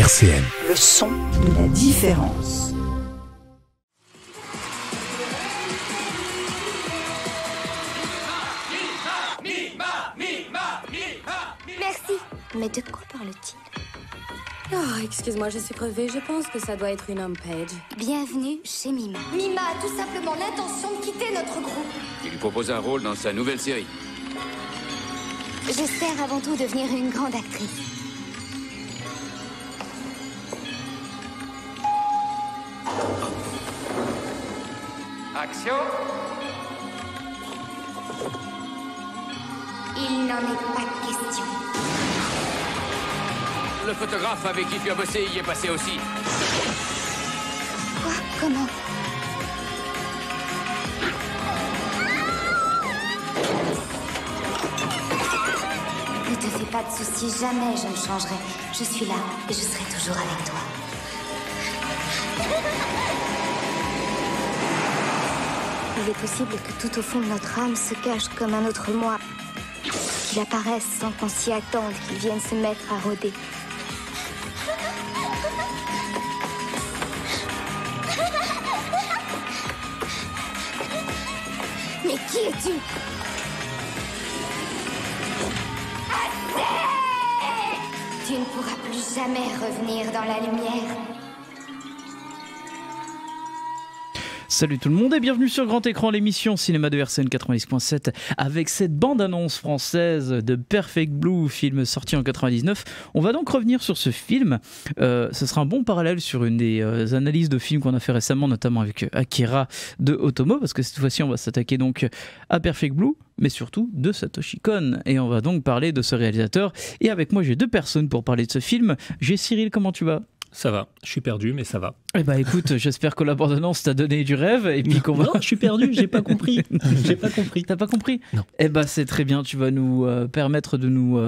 RCN. Le son de la différence. Merci. Mais de quoi parle-t-il? Oh, excuse-moi, je suis crevée. Je pense que ça doit être une homepage. Bienvenue chez Mima. Mima a tout simplement l'intention de quitter notre groupe. Il lui propose un rôle dans sa nouvelle série. J'espère avant tout devenir une grande actrice. Action! Il n'en est pas question. Le photographe avec qui tu as bossé y est passé aussi. Quoi? Comment? Ne te fais pas de soucis, jamais je ne changerai. Je suis là et je serai toujours avec toi. Il est possible que tout au fond de notre âme se cache comme un autre moi. Qu'il apparaisse sans qu'on s'y attende, qu'il vienne se mettre à rôder. Mais qui es-tu? Tu ne pourras plus jamais revenir dans la lumière. Salut tout le monde et bienvenue sur Grand Écran, l'émission cinéma de RCN 90.7 avec cette bande-annonce française de Perfect Blue, film sorti en 99. On va donc revenir sur ce film. Ce sera un bon parallèle sur une des analyses de films qu'on a fait récemment, notamment avec Akira de Otomo, parce que cette fois-ci on va s'attaquer donc à Perfect Blue, mais surtout de Satoshi Kon. Et on va donc parler de ce réalisateur. Et avec moi j'ai deux personnes pour parler de ce film. J'ai Cyril, comment tu vas ? Ça va, je suis perdu, mais ça va. Eh ben écoute, j'espère que la bande-annonce t'a donné du rêve et puis qu'on va... Non, je suis perdu, j'ai pas compris. J'ai pas compris. T'as pas compris ? Non. Eh ben c'est très bien, tu vas nous permettre de nous...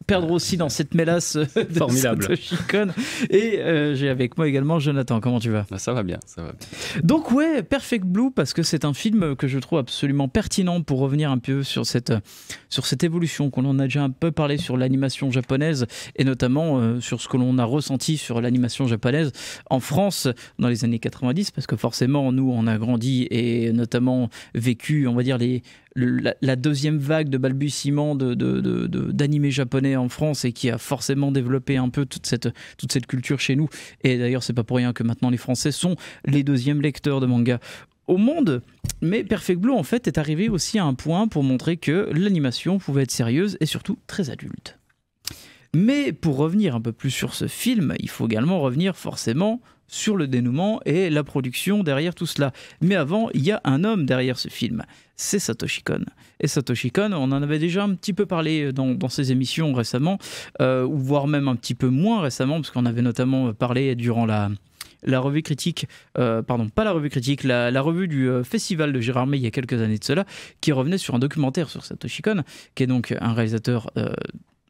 perdre aussi dans cette mélasse de Formidable. Satoshi Kon. Et j'ai avec moi également Jonathan, comment tu vas ? Ça va bien, ça va bien. Donc ouais, Perfect Blue, parce que c'est un film que je trouve absolument pertinent pour revenir un peu sur cette évolution qu'on en a déjà un peu parlé sur l'animation japonaise et notamment sur ce que l'on a ressenti sur l'animation japonaise en France dans les années 90, parce que forcément nous on a grandi et notamment vécu, on va dire, la deuxième vague de balbutiement d'animés japonais en France et qui a forcément développé un peu toute cette culture chez nous. Et d'ailleurs, c'est pas pour rien que maintenant les Français sont les deuxièmes lecteurs de manga au monde. Mais Perfect Blue, en fait, est arrivé aussi à un point pour montrer que l'animation pouvait être sérieuse et surtout très adulte. Mais pour revenir un peu plus sur ce film, il faut également revenir forcément sur le dénouement et la production derrière tout cela. Mais avant, il y a un homme derrière ce film, c'est Satoshi Kon. Et Satoshi Kon, on en avait déjà un petit peu parlé dans ces émissions récemment, ou voire même un petit peu moins récemment, parce qu'on avait notamment parlé durant la revue critique, pardon, pas la revue critique, la revue du festival de Gérardmer il y a quelques années de cela, qui revenait sur un documentaire sur Satoshi Kon, qui est donc un réalisateur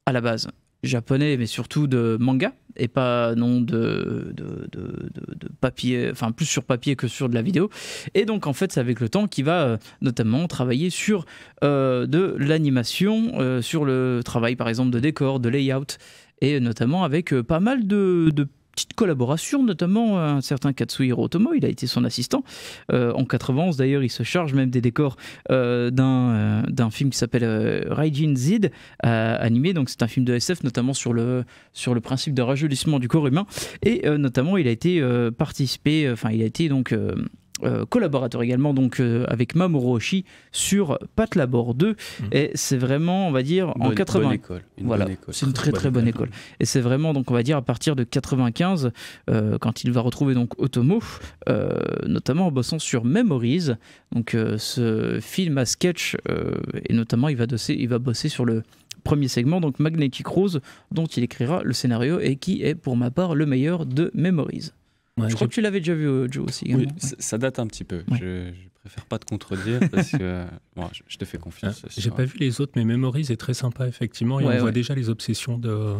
à la base japonais, mais surtout de manga, et pas non de papier, enfin plus sur papier que sur de la vidéo. Et donc en fait c'est avec le temps qu'il va notamment travailler sur de l'animation, sur le travail par exemple de décor, de layout, et notamment avec pas mal de petite collaboration, notamment un certain Katsuhiro Otomo, il a été son assistant. En 91 d'ailleurs, il se charge même des décors d'un film qui s'appelle Raijin Z, animé, donc c'est un film de SF, notamment sur le principe de rajeunissement du corps humain, et notamment il a été collaborateur également donc avec Mamoru Oshii sur Pat Labor 2 et c'est vraiment, on va dire, en 80. Bonne école. Voilà, c'est une très très bonne école. Et c'est vraiment, donc on va dire, à partir de 95 quand il va retrouver donc Otomo, notamment en bossant sur Memories, donc ce film à sketch, et notamment il va bosser sur le premier segment, donc Magnetic Rose, dont il écrira le scénario et qui est pour ma part le meilleur de Memories. Ouais, je crois que tu l'avais déjà vu, Joe, aussi. Oui, ça date un petit peu. Ouais. Je préfère pas te contredire parce que bon, je te fais confiance. J'ai pas vu les autres, mais Memories est très sympa, effectivement. Et on voit déjà les obsessions de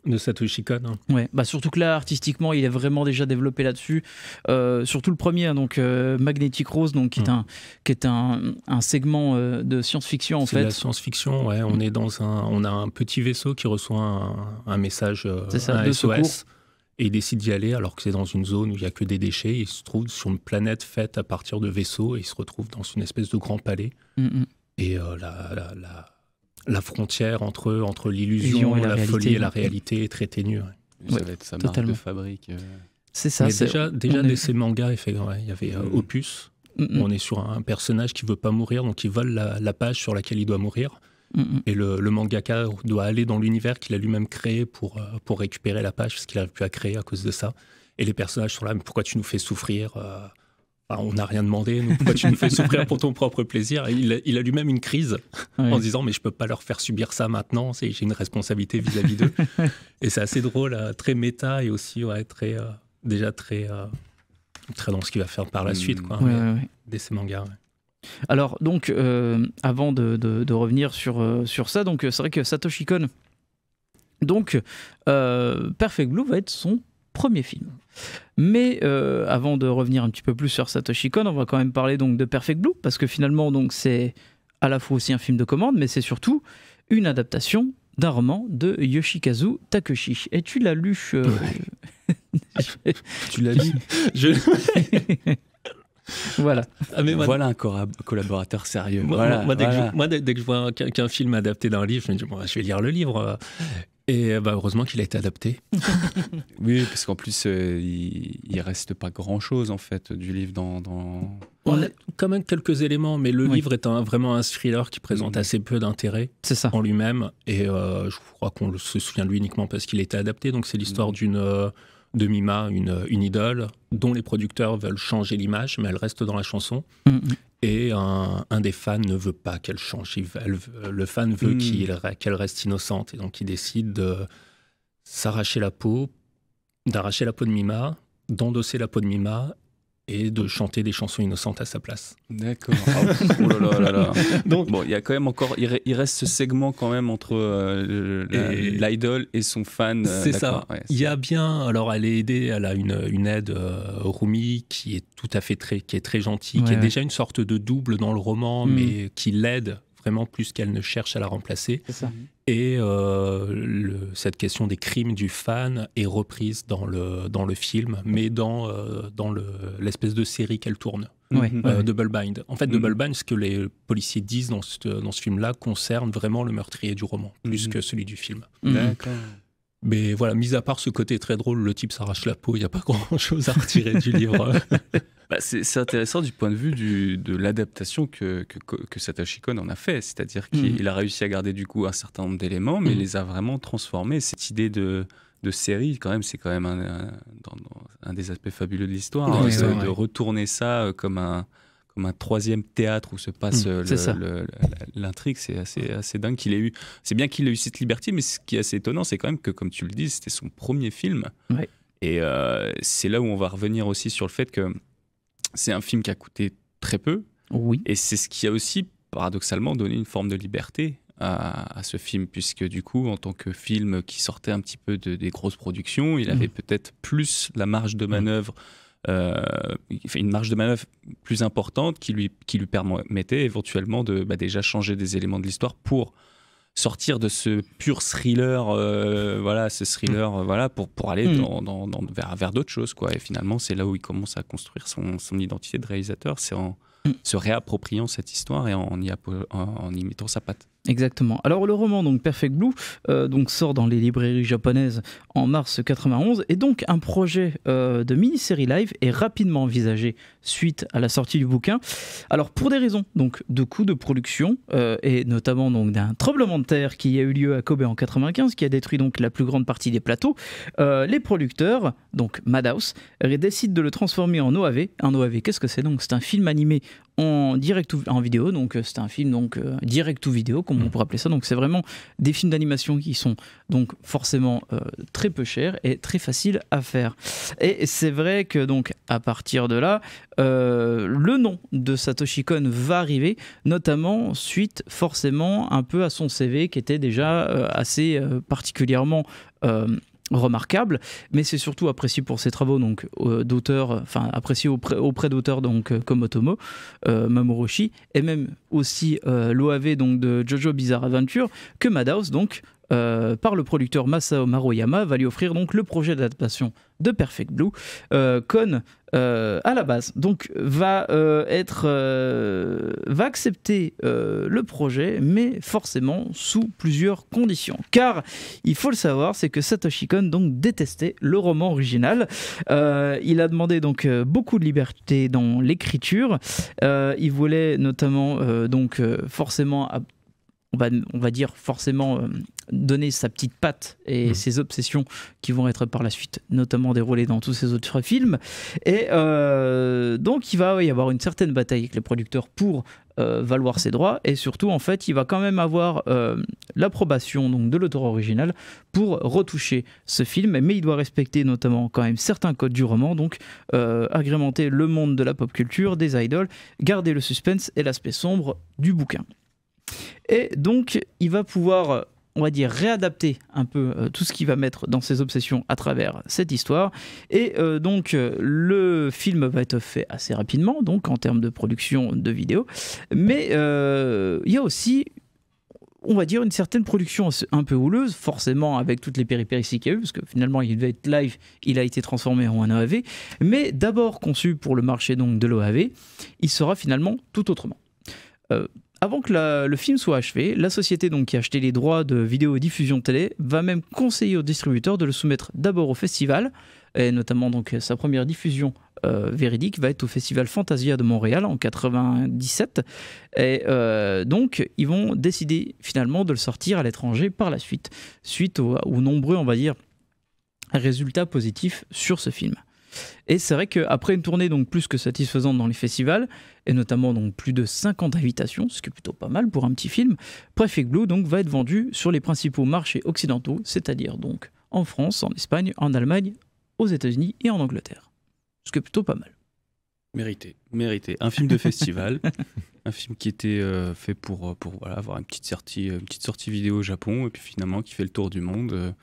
De Satoshi Kon. Ouais, bah surtout que là, artistiquement, il est vraiment déjà développé là-dessus. Surtout le premier, donc Magnetic Rose, donc, qui est un segment de science-fiction en fait. C'est de la science-fiction, ouais. On a un petit vaisseau qui reçoit un message, un SOS, et il décide d'y aller alors que c'est dans une zone où il n'y a que des déchets. Il se trouve sur une planète faite à partir de vaisseaux et il se retrouve dans une espèce de grand palais. Et la frontière entre l'illusion, la folie et la réalité est très ténue. Ça va être sa marque de fabrique. C'est ça. Mais déjà de ces mangas, il y avait Opus. On est sur un personnage qui ne veut pas mourir, donc il vole la page sur laquelle il doit mourir. Et le mangaka doit aller dans l'univers qu'il a lui-même créé pour récupérer la page, parce qu'il n'arrive plus à créer à cause de ça. Et les personnages sont là, mais pourquoi tu nous fais souffrir on n'a rien demandé, pourquoi tu nous fais souffrir pour ton propre plaisir? Il a lui-même une crise en se disant mais je ne peux pas leur faire subir ça maintenant, j'ai une responsabilité vis-à-vis d'eux. Et c'est assez drôle, très méta et aussi très dans ce qu'il va faire par la suite, dès ces mangas. Ouais. Alors donc, avant de revenir sur ça, donc c'est vrai que Satoshi Kon, donc Perfect Blue va être son premier film. Mais avant de revenir un petit peu plus sur Satoshi Kon, on va quand même parler donc de Perfect Blue, parce que finalement donc c'est à la fois aussi un film de commande, mais c'est surtout une adaptation d'un roman de Yoshikazu Takeshi. Et tu l'as lu Tu l'as lu Voilà. Voilà un collaborateur sérieux. Moi, dès que je vois qu'un film adapté d'un livre, je me dis je vais lire le livre. Et heureusement qu'il a été adapté. Oui, parce qu'en plus, il reste pas grand-chose en fait du livre dans... On a quand même quelques éléments, mais le livre est vraiment un thriller qui présente assez peu d'intérêt en lui-même. Et je crois qu'on se souvient de lui uniquement parce qu'il a été adapté. Donc c'est l'histoire de Mima, une idole, dont les producteurs veulent changer l'image, mais elle reste dans la chanson. Et un des fans ne veut pas qu'elle change. Le fan veut qu'elle reste innocente. Et donc, il décide d'arracher la peau de Mima, d'endosser la peau de Mima et de chanter des chansons innocentes à sa place. D'accord. Oh là là là. Donc, bon, il y a quand même encore... Il reste ce segment quand même entre l'idole et son fan. C'est ça. Ouais, il y a bien... Alors, elle est aidée, elle a une aide, Rumi, qui est tout à fait qui est très gentille, qui est déjà une sorte de double dans le roman, mais qui l'aide vraiment plus qu'elle ne cherche à la remplacer. C'est ça. Et cette question des crimes du fan est reprise dans le film, mais dans l'espèce de série qu'elle tourne, Double Bind. En fait, Double Bind, ce que les policiers disent dans ce film-là concerne vraiment le meurtrier du roman, plus que celui du film. D'accord. Mais voilà, mis à part ce côté très drôle, le type s'arrache la peau, il n'y a pas grand-chose à retirer du livre. C'est intéressant du point de vue de l'adaptation que Satoshi Kon en a fait. C'est-à-dire qu'il a réussi à garder du coup un certain nombre d'éléments, mais les a vraiment transformés. Cette idée de série, c'est quand même un des aspects fabuleux de l'histoire. De retourner ça comme un troisième théâtre où se passe l'intrigue, c'est assez dingue qu'il ait eu. C'est bien qu'il ait eu cette liberté, mais ce qui est assez étonnant, c'est quand même que, comme tu le dis, c'était son premier film. Ouais. Et c'est là où on va revenir aussi sur le fait que c'est un film qui a coûté très peu. Oui. Et c'est ce qui a aussi, paradoxalement, donné une forme de liberté à ce film, puisque du coup, en tant que film qui sortait un petit peu des grosses productions, il avait peut-être plus la marge de manœuvre, une marge de manœuvre plus importante qui lui permettait éventuellement de déjà changer des éléments de l'histoire pour sortir de ce pur thriller, pour aller vers d'autres choses, quoi. Et finalement, c'est là où il commence à construire son identité de réalisateur, c'est en se réappropriant cette histoire et en y mettant sa patte. Exactement. Alors le roman donc Perfect Blue donc sort dans les librairies japonaises en mars 91 et donc un projet de mini-série live est rapidement envisagé suite à la sortie du bouquin. Alors pour des raisons donc de coûts de production et notamment donc d'un tremblement de terre qui a eu lieu à Kobe en 95 qui a détruit donc la plus grande partie des plateaux, les producteurs donc Madhouse décident de le transformer en OAV. Un OAV, qu'est-ce que c'est? Donc c'est un film animé en vidéo, donc c'est un film donc direct to vidéo comme on pourrait appeler ça, donc c'est vraiment des films d'animation qui sont donc forcément très peu chers et très faciles à faire. Et c'est vrai que donc à partir de là le nom de Satoshi Kon va arriver, notamment suite forcément un peu à son CV qui était déjà assez particulièrement remarquable, mais c'est surtout apprécié pour ses travaux donc d'auteurs, enfin apprécié auprès d'auteurs donc comme Otomo, Mamoru Oshii, et même aussi l'OAV donc de Jojo Bizarre Adventure, que Madhouse donc par le producteur Masao Maruyama va lui offrir donc le projet d'adaptation de Perfect Blue. Kon à la base donc va accepter le projet, mais forcément sous plusieurs conditions, car il faut le savoir, c'est que Satoshi Kon donc détestait le roman original. Il a demandé donc beaucoup de liberté dans l'écriture. Il voulait notamment forcément on va dire forcément donner sa petite patte et ses obsessions qui vont être par la suite notamment déroulées dans tous ses autres films. Et donc il va y avoir une certaine bataille avec les producteurs pour valoir ses droits, et surtout en fait il va quand même avoir l'approbation donc de l'auteur original pour retoucher ce film, mais il doit respecter notamment quand même certains codes du roman, donc agrémenter le monde de la pop culture, des idoles, garder le suspense et l'aspect sombre du bouquin. Et donc il va pouvoir, on va dire, réadapter un peu tout ce qu'il va mettre dans ses obsessions à travers cette histoire. Et donc le film va être fait assez rapidement, donc en termes de production de vidéo, mais il y a aussi, on va dire, une certaine production un peu houleuse, forcément avec toutes les péripéties qu'il y a eu, parce que finalement il devait être live, il a été transformé en un OAV, mais d'abord conçu pour le marché donc de l'OAV, il sera finalement tout autrement. Avant que le film soit achevé, la société donc qui a acheté les droits de vidéo-diffusion télé va même conseiller aux distributeurs de le soumettre d'abord au festival, et notamment donc sa première diffusion véridique va être au festival Fantasia de Montréal en 97, et donc ils vont décider finalement de le sortir à l'étranger par la suite aux nombreux, on va dire, résultats positifs sur ce film. Et c'est vrai qu'après une tournée donc plus que satisfaisante dans les festivals, et notamment donc plus de 50 invitations, ce qui est plutôt pas mal pour un petit film, Perfect Blue donc va être vendu sur les principaux marchés occidentaux, c'est-à-dire donc en France, en Espagne, en Allemagne, aux États-Unis et en Angleterre. Ce qui est plutôt pas mal. Mérité. Un film de festival, un film qui était fait pour voilà, avoir une petite sortie vidéo au Japon, et puis finalement qui fait le tour du monde.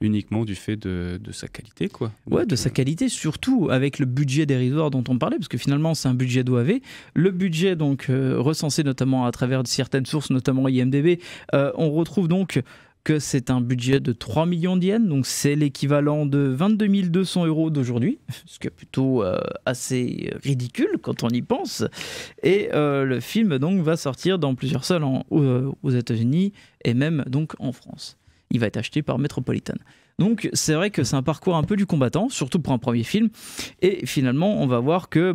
Uniquement du fait de sa qualité, quoi. Ouais, de sa qualité, surtout avec le budget dérisoire dont on parlait, parce que finalement c'est un budget d'OAV. Le budget donc recensé notamment à travers certaines sources, notamment IMDb, on retrouve donc que c'est un budget de 3 millions d'yens, donc c'est l'équivalent de 22 200 € d'aujourd'hui, ce qui est plutôt assez ridicule quand on y pense. Et le film donc va sortir dans plusieurs salles aux États-Unis et même donc en France. Il va être acheté par Metropolitan. Donc c'est vrai que c'est un parcours un peu du combattant, surtout pour un premier film. Et finalement, on va voir que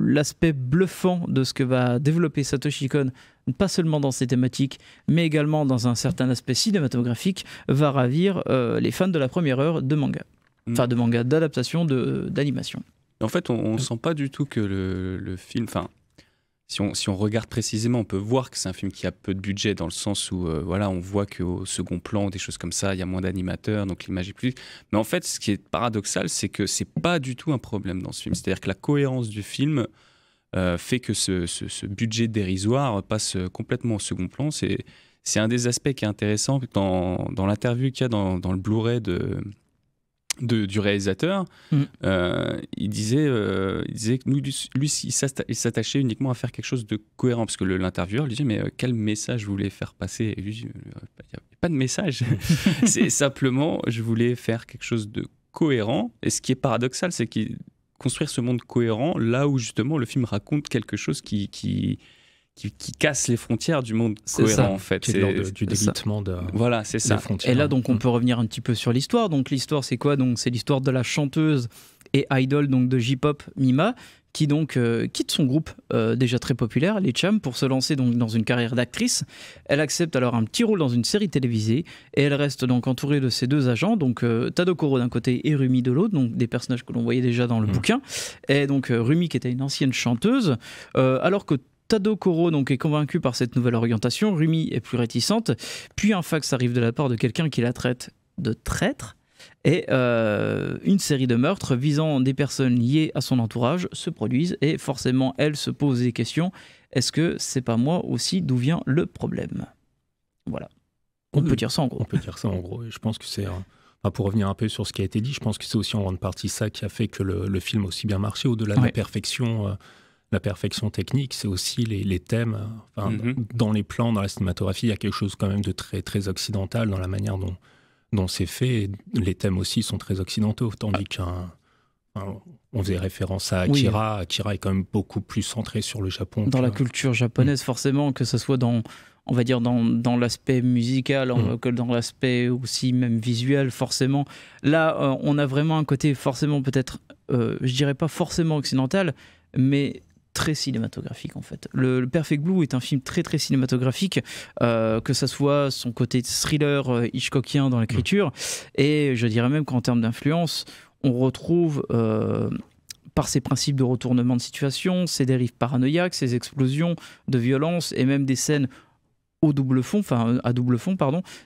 l'aspect bluffant de ce que va développer Satoshi Kon, pas seulement dans ses thématiques, mais également dans un certain aspect cinématographique, va ravir les fans de la première heure de manga. Enfin, de manga, d'adaptation, d'animation. En fait, on ne sent pas du tout que le film... Si on regarde précisément, on peut voir que c'est un film qui a peu de budget, dans le sens où voilà, on voit qu'au second plan, des choses comme ça, il y a moins d'animateurs, donc l'image est plus... Mais en fait, ce qui est paradoxal, c'est que c'est pas du tout un problème dans ce film. C'est-à-dire que la cohérence du film fait que ce budget dérisoire passe complètement au second plan. C'est un des aspects qui est intéressant dans l'interview qu'il y a dans le Blu-ray du réalisateur. Il disait que lui il s'attachait uniquement à faire quelque chose de cohérent, parce que l'intervieweur lui disait mais quel message vous voulez faire passer, et lui il n'y a pas de message. C'est simplement je voulais faire quelque chose de cohérent, et ce qui est paradoxal, c'est qu'il construire ce monde cohérent là où justement le film raconte quelque chose qui casse les frontières du monde cohérent, ça, en fait. C'est l'ordre du délitement de voilà, c'est ça. Et là, donc, on peut revenir un petit peu sur l'histoire. Donc, l'histoire, c'est quoi? Donc, c'est l'histoire de la chanteuse et idole donc, de J-pop Mima, qui donc quitte son groupe déjà très populaire, les Cham, pour se lancer donc dans une carrière d'actrice. Elle accepte alors un petit rôle dans une série télévisée, et elle reste donc entourée de ses deux agents, donc Tadokoro d'un côté et Rumi de l'autre, donc des personnages que l'on voyait déjà dans le bouquin. Et donc Rumi qui était une ancienne chanteuse, alors que Tadokoro donc est convaincu par cette nouvelle orientation, Rumi est plus réticente, puis un fax arrive de la part de quelqu'un qui la traite de traître, et une série de meurtres visant des personnes liées à son entourage se produisent, et forcément elle se pose des questions, est-ce que c'est pas moi aussi d'où vient le problème? Voilà. On peut dire ça en gros. On peut dire ça en gros. Et je pense que c'est... pour revenir un peu sur ce qui a été dit, je pense que c'est aussi en grande partie ça qui a fait que le film a aussi bien marché, au-delà de la perfection technique, c'est aussi les thèmes. Dans les plans, dans la cinématographie, il y a quelque chose quand même de très, très occidental dans la manière dont c'est fait. Et les thèmes aussi sont très occidentaux, tandis on faisait référence à Akira. Oui. Akira est quand même beaucoup plus centré sur le Japon. Dans la culture japonaise, forcément, que ce soit on va dire dans l'aspect musical, que dans l'aspect aussi même visuel, forcément. Là, on a vraiment un côté forcément peut-être, je dirais pas forcément occidental, mais très cinématographique en fait. Le Perfect Blue est un film très très cinématographique, que ça soit son côté thriller hitchcockien dans l'écriture, et je dirais même qu'en termes d'influence, on retrouve par ses principes de retournement de situation, ses dérives paranoïaques, ses explosions de violence et même des scènes à double fond,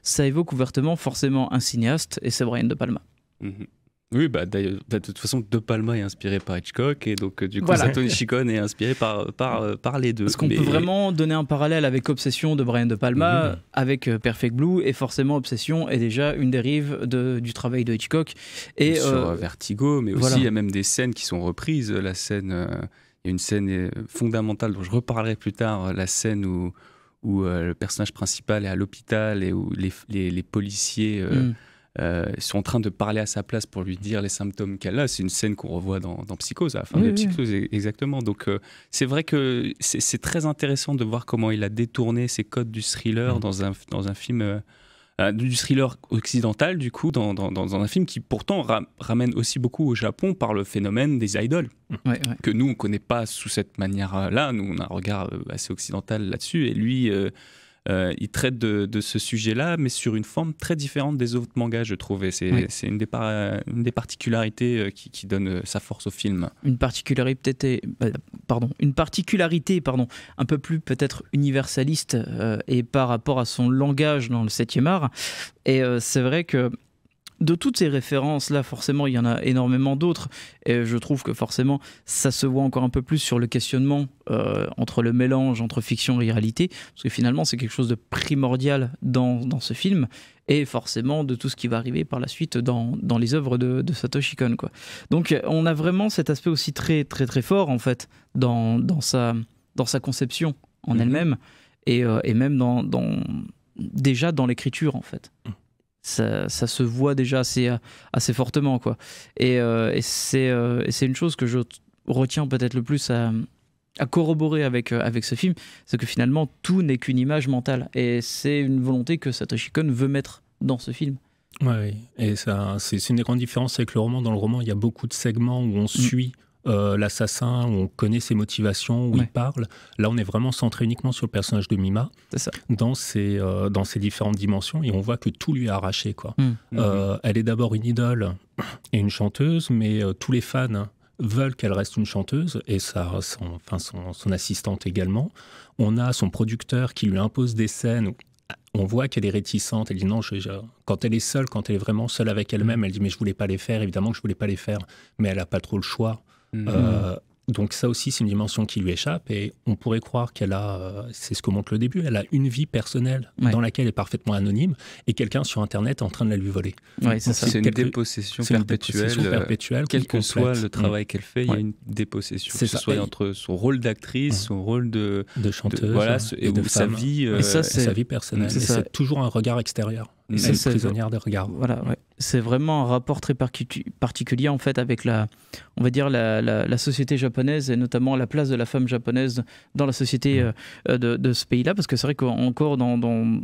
ça évoque ouvertement forcément un cinéaste, et c'est Brian De Palma. Oui, d'ailleurs, de toute façon, De Palma est inspiré par Hitchcock, et donc du coup, Satoshi Shikon est inspiré par les deux. Parce qu'on peut vraiment donner un parallèle avec Obsession de Brian De Palma, avec Perfect Blue, et forcément Obsession est déjà une dérive du travail de Hitchcock. Et sur Vertigo, mais aussi il y a même des scènes qui sont reprises. La scène, il y a une scène fondamentale dont je reparlerai plus tard, la scène où le personnage principal est à l'hôpital et où les policiers sont en train de parler à sa place pour lui dire les symptômes qu'elle a. C'est une scène qu'on revoit dans Psychose, à la fin de Psychose, exactement. Donc c'est vrai que c'est très intéressant de voir comment il a détourné ces codes du thriller dans un film... du thriller occidental, du coup, dans un film qui pourtant ramène aussi beaucoup au Japon par le phénomène des idoles, que nous, on ne connaît pas sous cette manière-là. Nous, on a un regard assez occidental là-dessus, et lui, il traite de ce sujet-là, mais sur une forme très différente des autres mangas, je trouve. Et c'est une des particularités qui donne sa force au film. Une particularité, un peu plus peut-être universaliste, et par rapport à son langage dans le 7e art. Et c'est vrai que de toutes ces références-là, forcément, il y en a énormément d'autres. Et je trouve que forcément, ça se voit encore un peu plus sur le questionnement entre le mélange entre fiction et réalité. Parce que finalement, c'est quelque chose de primordial dans ce film. Et forcément, de tout ce qui va arriver par la suite dans les œuvres de Satoshi Kon, quoi. Donc, on a vraiment cet aspect aussi très, très, très fort, en fait, dans sa conception en elle-même. Et même déjà dans l'écriture, en fait. Ça se voit déjà assez fortement, quoi. Et c'est une chose que je retiens peut-être le plus à corroborer avec ce film, c'est que finalement tout n'est qu'une image mentale, et c'est une volonté que Satoshi Kon veut mettre dans ce film. Oui, et ça, c'est une des grandes différences avec le roman. Dans le roman, il y a beaucoup de segments où on suit l'assassin, où on connaît ses motivations, où il parle. Là, on est vraiment centré uniquement sur le personnage de Mima, dans ses différentes dimensions, et on voit que tout lui est arraché, quoi. Elle est d'abord une idole et une chanteuse, mais tous les fans veulent qu'elle reste une chanteuse, et son assistante également. On a son producteur qui lui impose des scènes où on voit qu'elle est réticente. Elle dit non, quand elle est seule, quand elle est vraiment seule avec elle-même, elle dit mais je voulais pas les faire, évidemment que je voulais pas les faire, mais elle a pas trop le choix. Donc ça aussi, c'est une dimension qui lui échappe, et on pourrait croire qu'elle a, c'est ce que montre le début, elle a une vie personnelle dans laquelle elle est parfaitement anonyme, et quelqu'un sur Internet est en train de la lui voler. C'est une dépossession perpétuelle. Quel que soit le travail qu'elle fait, il y a une dépossession. Que ce soit entre son rôle d'actrice, son rôle de chanteuse, et de sa vie, sa vie personnelle. C'est toujours un regard extérieur. Elle est prisonnière des regards. Voilà, c'est vraiment un rapport très particulier en fait avec la société japonaise, et notamment la place de la femme japonaise dans la société de ce pays-là, parce que c'est vrai qu'encore dans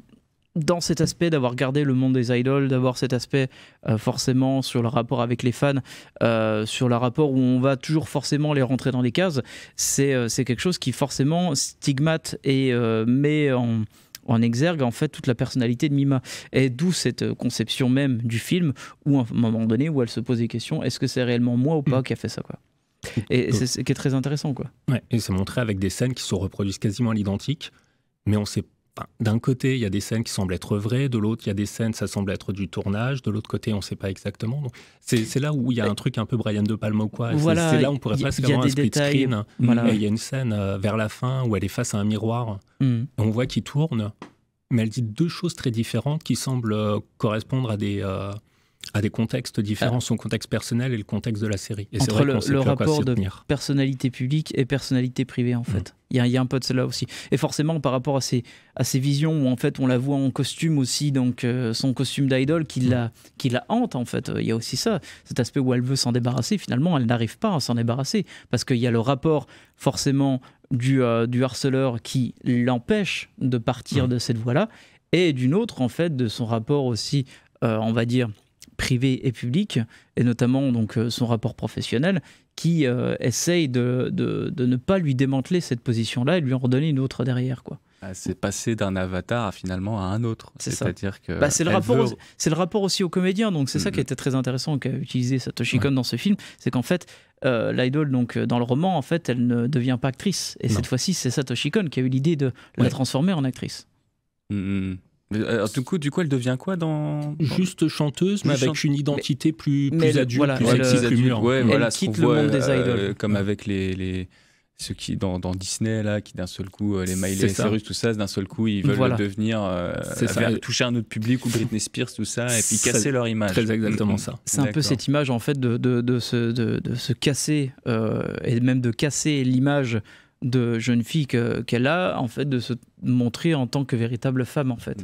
cet aspect d'avoir gardé le monde des idoles, d'avoir cet aspect forcément sur le rapport avec les fans, sur le rapport où on va toujours forcément les rentrer dans les cases, c'est quelque chose qui forcément stigmate et met en exergue en fait toute la personnalité de Mima, et d'où cette conception même du film où à un moment donné où elle se pose des questions, est-ce que c'est réellement moi ou pas qui a fait ça, quoi. Et c'est ce qui est très intéressant, quoi. Et c'est montré avec des scènes qui se reproduisent quasiment à l'identique, mais on sait d'un côté, il y a des scènes qui semblent être vraies, de l'autre, il y a des scènes, ça semble être du tournage, de l'autre côté, on ne sait pas exactement. Donc, c'est là où il y a un truc un peu Brian De Palma ou quoi. Voilà, c'est là où on pourrait presque avoir un split screen. Il y a une scène vers la fin où elle est face à un miroir. On voit qu'il tourne, mais elle dit deux choses très différentes qui semblent correspondre à des contextes différents, son contexte personnel et le contexte de la série. Et entre le rapport de personnalité publique et personnalité privée, en fait. Il y a un peu de cela aussi. Et forcément, par rapport à ces visions où, en fait, on la voit en costume aussi, donc son costume d'idole qui la hante, en fait. Il y a aussi ça, cet aspect où elle veut s'en débarrasser. Finalement, elle n'arrive pas à s'en débarrasser parce qu'il y a le rapport, forcément, du harceleur qui l'empêche de partir de cette voie-là, et d'une autre, en fait, de son rapport aussi, on va dire, privé et public, et notamment donc son rapport professionnel, qui essaye de ne pas lui démanteler cette position-là et lui en redonner une autre derrière, quoi. C'est passer d'un avatar finalement à un autre. C'est-à-dire que c'est le rapport aussi aux comédiens, donc c'est ça qui était très intéressant qu'a utilisé Satoshi Kon dans ce film, c'est qu'en fait l'idole, donc dans le roman, en fait elle ne devient pas actrice, et cette fois-ci c'est Satoshi Kon qui a eu l'idée de la transformer en actrice. Alors, du coup, elle devient quoi Juste chanteuse, mais avec une identité plus adulte, voilà, plus mûre. Elle quitte le monde des idoles. Comme avec ceux qui dans Disney là, qui d'un seul coup les Miley Cyrus, tout ça, d'un seul coup ils veulent devenir toucher un autre public, ou Britney Spears, tout ça, et puis casser leur image. Très exactement ça. C'est un peu cette image en fait de se casser et même de casser l'image de jeune fille qu'elle a, en fait, de se montrer en tant que véritable femme, en fait.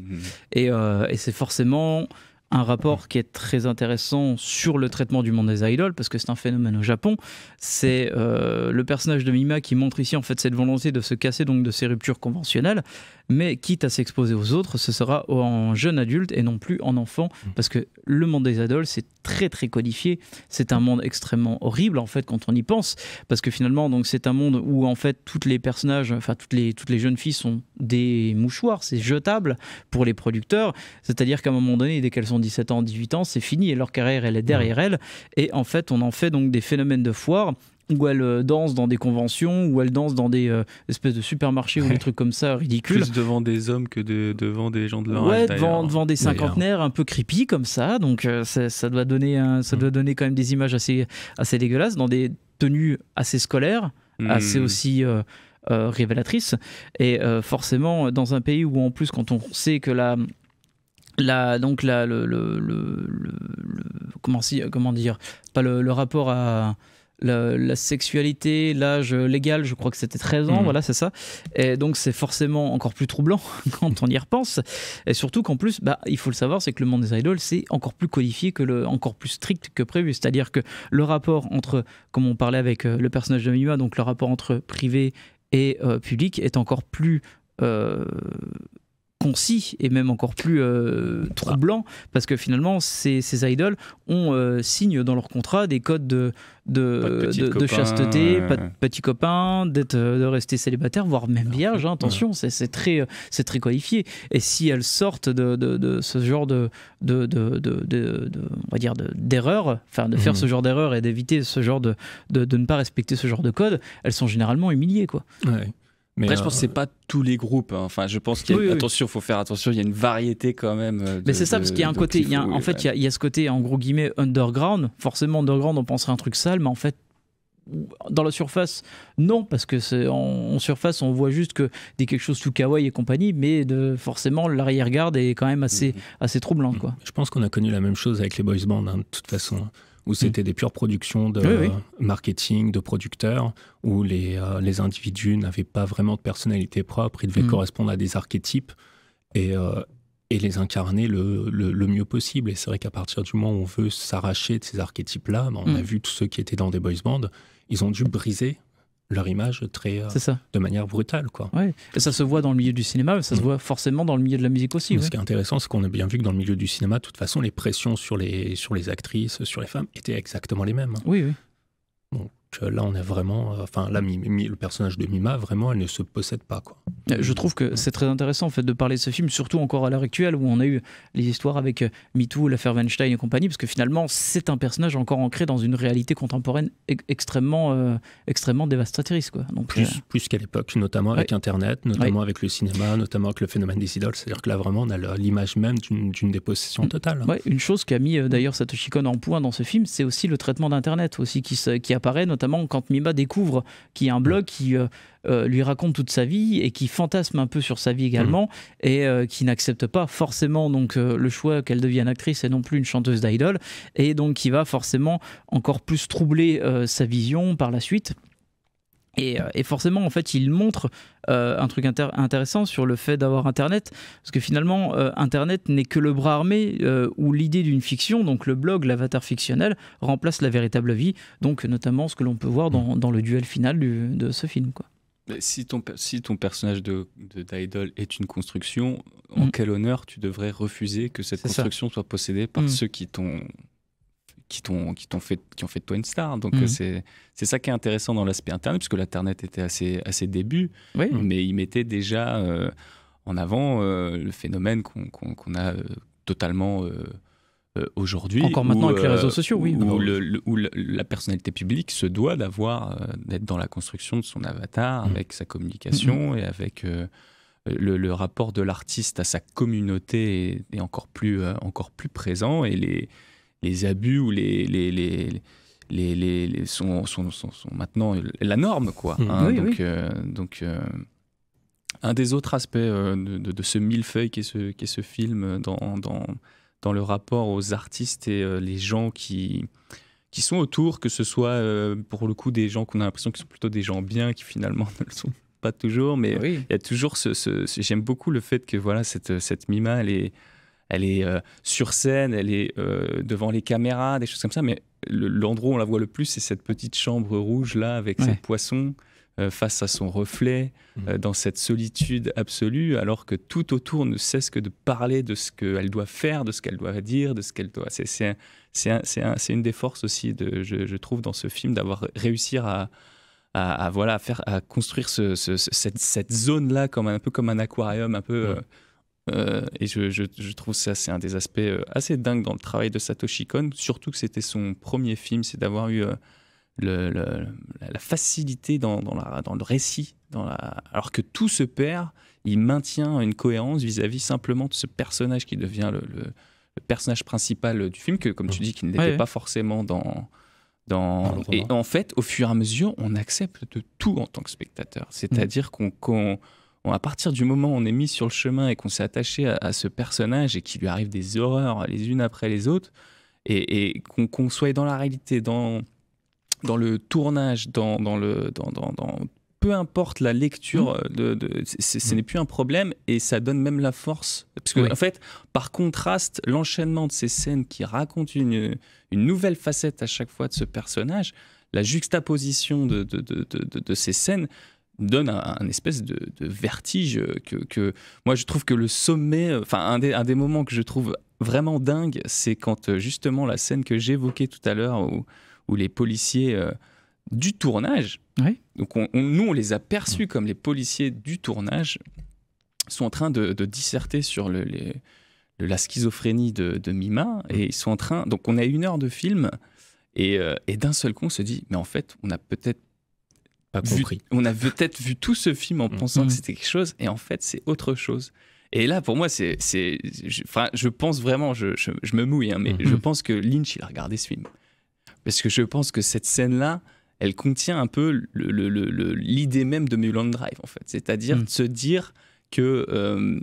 Et c'est forcément un rapport qui est très intéressant sur le traitement du monde des idoles, parce que c'est un phénomène au Japon. C'est le personnage de Mima qui montre ici en fait cette volonté de se casser donc de ces ruptures conventionnelles, mais quitte à s'exposer aux autres, ce sera en jeune adulte et non plus en enfant, parce que le monde des idoles, c'est très très codifié. C'est un monde extrêmement horrible en fait quand on y pense, parce que finalement donc c'est un monde où en fait toutes les personnages, enfin toutes les jeunes filles sont des mouchoirs, c'est jetable pour les producteurs, c'est-à-dire qu'à un moment donné, dès qu'elles ont 17 ans, 18 ans, c'est fini et leur carrière elle est derrière elles, et en fait on en fait donc des phénomènes de foire où elle danse dans des conventions, où elle danse dans des espèces de supermarchés ou des trucs comme ça ridicules. Plus devant des hommes que devant des gens de leur âge. Devant des cinquantenaires un peu creepy comme ça. Donc ça doit donner quand même des images assez dégueulasses, dans des tenues assez scolaires, assez aussi révélatrices. Et forcément, dans un pays où en plus, quand on sait que comment dire, pas le rapport à la sexualité, l'âge légal, je crois que c'était 13 ans, voilà, c'est ça. Et donc c'est forcément encore plus troublant quand on y repense. Et surtout qu'en plus, il faut le savoir, c'est que le monde des idoles, c'est encore plus codifié, encore plus strict que prévu. C'est-à-dire que le rapport entre, comme on parlait avec le personnage de Mima, donc le rapport entre privé et public est encore plus concis et même encore plus troublant, parce que finalement ces idoles ont signe dans leur contrat des codes de chasteté, pas de petits copains, de rester célibataire, voire même vierge, attention, c'est très codifié. Et si elles sortent de ce genre de on va dire d'erreur, enfin de faire ce genre d'erreur et d'éviter ce genre de ne pas respecter ce genre de code, elles sont généralement humiliées, quoi. Mais après, je pense que c'est pas tous les groupes. Enfin, je pense qu'il y a attention, faut faire attention. Il y a une variété quand même. Mais c'est ça, parce qu'il y a un côté. Il y a ce côté en gros guillemets underground. Forcément, underground, on penserait un truc sale, mais en fait, dans la surface, non, parce que en surface, on voit juste que quelque chose tout kawaii et compagnie, mais forcément, l'arrière-garde est quand même assez troublante, quoi. Je pense qu'on a connu la même chose avec les boys bands, de toute façon. Où c'était des pures productions de marketing, de producteurs, où les individus n'avaient pas vraiment de personnalité propre, ils devaient correspondre à des archétypes et les incarner le mieux possible. Et c'est vrai qu'à partir du moment où on veut s'arracher de ces archétypes-là, on a vu tous ceux qui étaient dans des boys bands, ils ont dû briser leur image de manière brutale, quoi. Ouais. Et ça se voit dans le milieu du cinéma, ça se voit forcément dans le milieu de la musique aussi. Ce qui est intéressant, c'est qu'on a bien vu que dans le milieu du cinéma, de toute façon, les pressions sur les actrices, sur les femmes, étaient exactement les mêmes. Oui. Donc là, on est vraiment... le personnage de Mima, vraiment, elle ne se possède pas, quoi. Je trouve que c'est très intéressant en fait, de parler de ce film, surtout encore à l'heure actuelle, où on a eu les histoires avec MeToo, l'affaire Weinstein et compagnie, parce que finalement, c'est un personnage encore ancré dans une réalité contemporaine extrêmement dévastatrice, quoi. Donc, plus qu'à l'époque, notamment avec Internet, notamment avec le cinéma, notamment avec le phénomène des idoles. C'est-à-dire que là, vraiment, on a l'image même d'une dépossession totale. Ouais, une chose qu'a mis d'ailleurs Satoshi Kon en point dans ce film, c'est aussi le traitement d'Internet, aussi qui apparaît notamment notamment quand Mima découvre qu'il y a un blog qui lui raconte toute sa vie et qui fantasme un peu sur sa vie également et qui n'accepte pas forcément donc, le choix qu'elle devienne actrice et non plus une chanteuse d'idol, et donc qui va forcément encore plus troubler sa vision par la suite. Et forcément, en fait, il montre un truc intéressant sur le fait d'avoir Internet, parce que finalement, Internet n'est que le bras armé où l'idée d'une fiction, donc le blog, l'avatar fictionnel, remplace la véritable vie, donc notamment ce que l'on peut voir dans le duel final de ce film, quoi. Si ton personnage d'idol est une construction, en quel honneur tu devrais refuser que cette construction soit possédée par ceux qui ont fait de toi une star. Donc c'est ça qui est intéressant dans l'aspect Internet, puisque l'Internet était à ses débuts, mais il mettait déjà en avant le phénomène qu'on a totalement aujourd'hui. Encore maintenant avec les réseaux sociaux, où la personnalité publique se doit d'être dans la construction de son avatar, avec sa communication et avec le rapport de l'artiste à sa communauté est encore plus présent, et les abus ou sont maintenant la norme, quoi. Donc, un des autres aspects de ce millefeuille qu'est ce film dans le rapport aux artistes et les gens qui sont autour, que ce soit pour le coup des gens qu'on a l'impression qu'ils sont plutôt des gens bien, qui finalement ne le sont pas toujours, mais il y a toujours j'aime beaucoup le fait que voilà, cette Mima, elle est sur scène, elle est devant les caméras, des choses comme ça, mais l'endroit où on la voit le plus, c'est cette petite chambre rouge là, avec ses poissons face à son reflet, dans cette solitude absolue, alors que tout autour ne cesse que de parler de ce qu'elle doit faire, de ce qu'elle doit dire, de ce qu'elle doit... C'est une des forces aussi, je trouve, dans ce film, d'avoir réussi à construire cette zone-là un peu comme un aquarium, un peu... et je trouve ça, c'est un des aspects assez dingues dans le travail de Satoshi Kon, surtout que c'était son premier film, c'est d'avoir eu la facilité dans le récit, alors que tout se perd, il maintient une cohérence vis-à-vis simplement de ce personnage qui devient le personnage principal du film, que comme tu dis, qui n'était pas forcément et en fait, au fur et à mesure, on accepte de tout en tant que spectateur, c'est-à-dire à partir du moment où on est mis sur le chemin et qu'on s'est attaché à ce personnage et qu'il lui arrive des horreurs les unes après les autres, et qu'on soit dans la réalité, dans le tournage, peu importe la lecture, ce n'est plus un problème, et ça donne même la force. Parce que, en fait, par contraste, l'enchaînement de ces scènes qui racontent une nouvelle facette à chaque fois de ce personnage, la juxtaposition de ces scènes donne un espèce de vertige que moi je trouve que le sommet, un des moments que je trouve vraiment dingue, c'est quand justement la scène que j'évoquais tout à l'heure où les policiers du tournage, donc nous on les a perçus comme les policiers du tournage, sont en train de disserter sur la schizophrénie de Mima, et ils sont en train, donc on a 1 heure de film, et d'un seul coup on se dit mais en fait on a peut-être vu tout ce film en pensant que c'était quelque chose, et en fait c'est autre chose. Et là pour moi je pense vraiment, je me mouille, hein, mais je pense que Lynch il a regardé ce film, parce que je pense que cette scène là elle contient un peu l'idée même de Mulholland Drive, en fait, c'est-à-dire de se dire que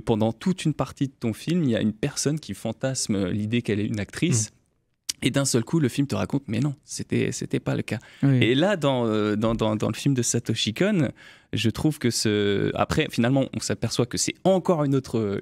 pendant toute une partie de ton film il y a une personne qui fantasme l'idée qu'elle est une actrice. Et d'un seul coup, le film te raconte, mais non, c'était pas le cas. Et là, dans le film de Satoshi Kon, je trouve que après, finalement, on s'aperçoit que c'est encore une autre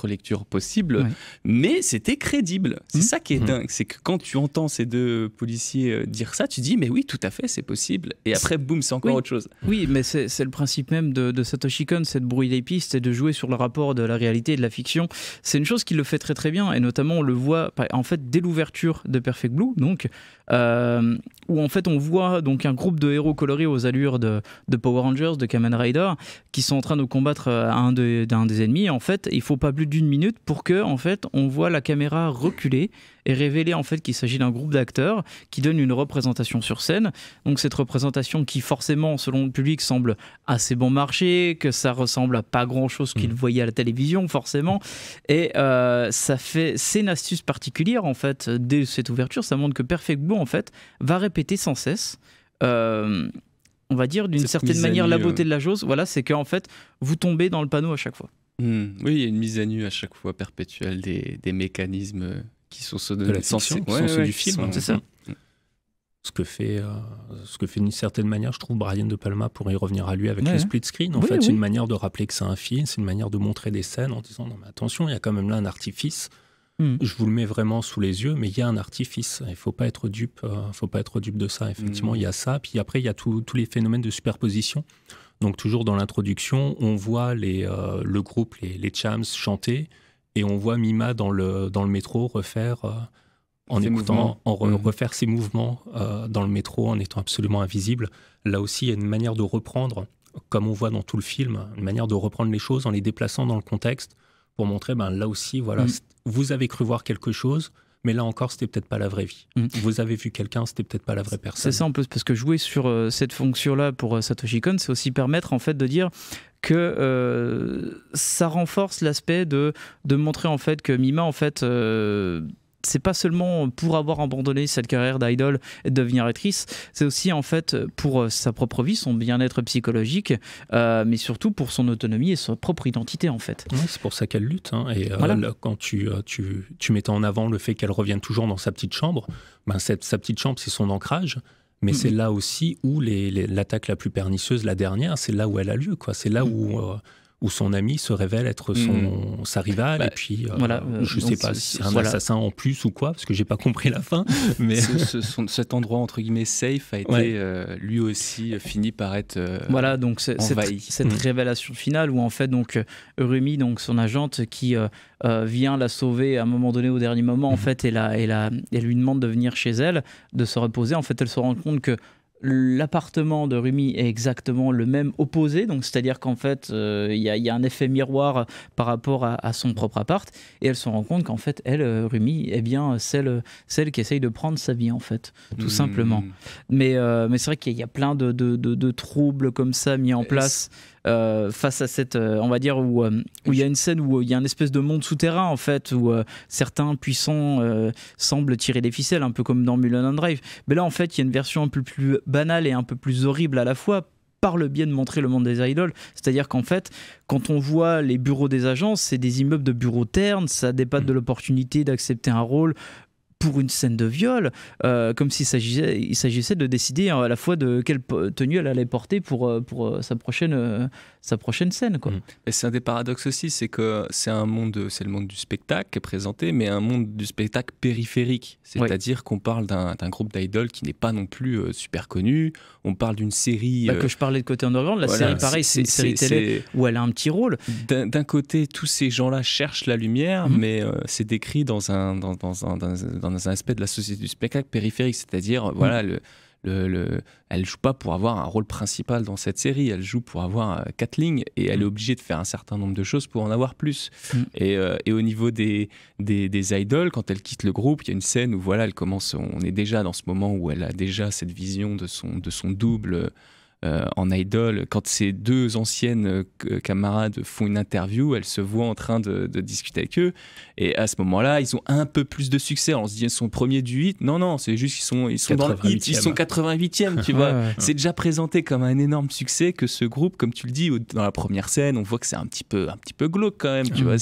lecture possible, mais c'était crédible. C'est ça qui est dingue, c'est que quand tu entends ces 2 policiers dire ça, tu dis, mais oui, tout à fait, c'est possible. Et après, boum, c'est encore autre chose. Oui, mais c'est le principe même de Satoshi Kon, c'est de brouiller les pistes, c'est de jouer sur le rapport de la réalité et de la fiction. C'est une chose qu'il le fait très très bien, et notamment on le voit en fait dès l'ouverture de Perfect Blue, donc où en fait on voit donc un groupe de héros colorés aux allures de Power Rangers, Rangers de Kamen Rider qui sont en train de combattre un des ennemis. En fait, il faut pas plus d'1 minute pour que en fait on voit la caméra reculer et révéler en fait qu'il s'agit d'un groupe d'acteurs qui donne une représentation sur scène. Donc cette représentation qui forcément selon le public semble assez bon marché, que ça ressemble à pas grand chose qu'il voyait à la télévision forcément, et c'est une astuce particulière en fait dès cette ouverture. Ça montre que Perfect Blue en fait va répéter sans cesse on va dire d'une certaine manière la beauté de la chose. Voilà, c'est qu'en fait vous tombez dans le panneau à chaque fois. Oui, il y a une mise à nu à chaque fois perpétuelle des mécanismes qui sont ceux de la fiction, ceux du film. C'est ça. Ce que fait d'une certaine manière, je trouve, Brian De Palma, pour y revenir à lui avec les split screen. En fait, c'est une manière de rappeler que c'est un film, c'est une manière de montrer des scènes en disant non mais attention, il y a quand même là un artifice. Je vous le mets vraiment sous les yeux, mais il y a un artifice. Il ne faut pas être dupe. De ça. Effectivement, il y a ça. Puis après, il y a tous les phénomènes de superposition. Donc toujours dans l'introduction, on voit le groupe, les Chams chanter, et on voit Mima dans le métro refaire refaire ses mouvements dans le métro en étant absolument invisible. Là aussi, il y a une manière de reprendre, comme on voit dans tout le film, une manière de reprendre les choses en les déplaçant dans le contexte pour montrer, là aussi, voilà, vous avez cru voir quelque chose, mais là encore, c'était peut-être pas la vraie vie. Vous avez vu quelqu'un, c'était peut-être pas la vraie personne. C'est ça en plus, parce que jouer sur cette fonction-là pour Satoshi Kon, c'est aussi permettre en fait de dire que ça renforce l'aspect de montrer en fait que Mima en fait c'est pas seulement pour avoir abandonné cette carrière d'idol et de devenir actrice, c'est aussi en fait pour sa propre vie, son bien-être psychologique, mais surtout pour son autonomie et sa propre identité en fait. Ouais, c'est pour ça qu'elle lutte. Et là, quand tu mettais en avant le fait qu'elle revienne toujours dans sa petite chambre, sa petite chambre c'est son ancrage. Mais c'est là aussi où l'attaque la plus pernicieuse, la dernière, c'est là où elle a lieu, quoi. C'est là où son ami se révèle être sa rivale, et puis je sais pas si c'est un assassin en plus ou quoi, parce que j'ai pas compris la fin. Mais cet endroit entre guillemets safe a été lui aussi fini par être donc envahi. Cette révélation finale où en fait donc Rumi, donc son agente qui vient la sauver à un moment donné au dernier moment en fait, et lui demande de venir chez elle, de se reposer. En fait, elle se rend compte que l'appartement de Rumi est exactement le même opposé, donc c'est-à-dire qu'en fait il y a un effet miroir par rapport à son propre appart, et elle se rend compte qu'en fait elle, Rumi, est bien celle qui essaye de prendre sa vie en fait, tout simplement. Mais c'est vrai qu'il y a plein de troubles comme ça mis en place face à cette, on va dire, où il y a une scène où il y a une espèce de monde souterrain en fait, où certains puissants semblent tirer les ficelles, un peu comme dans Mulholland Drive. Mais là en fait il y a une version un peu plus banale et un peu plus horrible à la fois, par le biais de montrer le monde des idoles. C'est-à-dire qu'en fait, quand on voit les bureaux des agences, c'est des immeubles de bureaux ternes, ça dépasse de l'opportunité d'accepter un rôle pour une scène de viol, comme s'il s'agissait de décider à la fois de quelle tenue elle allait porter pour sa prochaine scène, quoi. Et c'est un des paradoxes aussi, c'est que c'est le monde du spectacle qui est présenté, mais un monde du spectacle périphérique. C'est-à-dire qu'on parle d'un groupe d'idoles qui n'est pas non plus super connu. On parle d'une série... que je parlais de côté underground, la série, pareil, c'est une série télé où elle a un petit rôle. D'un côté, tous ces gens-là cherchent la lumière, mais c'est décrit dans un aspect de la société du spectacle périphérique, c'est-à-dire elle joue pas pour avoir un rôle principal dans cette série, elle joue pour avoir 4 lignes, et elle est obligée de faire un certain nombre de choses pour en avoir plus. Et au niveau des idoles, quand elle quitte le groupe, il y a une scène où on est déjà dans ce moment où elle a déjà cette vision de son double en idol. Quand ces deux anciennes camarades font une interview, elle se voit en train de discuter avec eux, et à ce moment-là ils ont un peu plus de succès. On se dit ils sont premiers du hit, non, c'est juste qu'ils sont dans le hit, ils sont 88e, tu vois. C'est déjà présenté comme un énorme succès que ce groupe, comme tu le dis, dans la première scène on voit que c'est un petit peu glauque quand même, tu vois.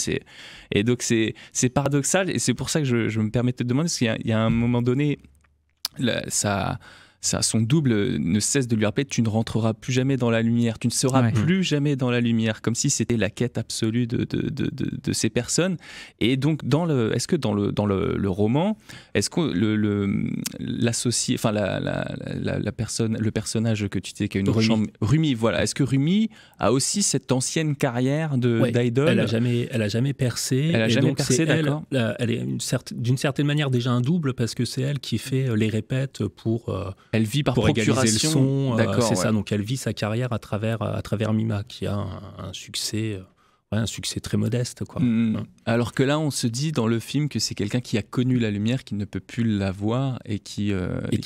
Et donc c'est paradoxal, et c'est pour ça que je me permets de te demander, parce qu'il y a un moment donné son double ne cesse de lui rappeler: tu ne rentreras plus jamais dans la lumière, tu ne seras plus jamais dans la lumière, comme si c'était la quête absolue de ces personnes. Et donc est-ce que dans le roman, est-ce que l'associé, enfin la personne, le personnage que tu disais qui a une chambre, Rumi, voilà, est-ce que Rumi a aussi cette ancienne carrière d'idole? Elle a jamais percé. Elle a jamais percé, d'accord. Elle est d'une certaine manière déjà un double, parce que c'est elle qui fait les répètes pour Elle vit par pour procuration. Égaliser le son. D'accord, c'est ça. Donc elle vit sa carrière à travers Mima, qui a un succès très modeste, quoi. Alors que là, on se dit dans le film que c'est quelqu'un qui a connu la lumière, qui ne peut plus la voir et qui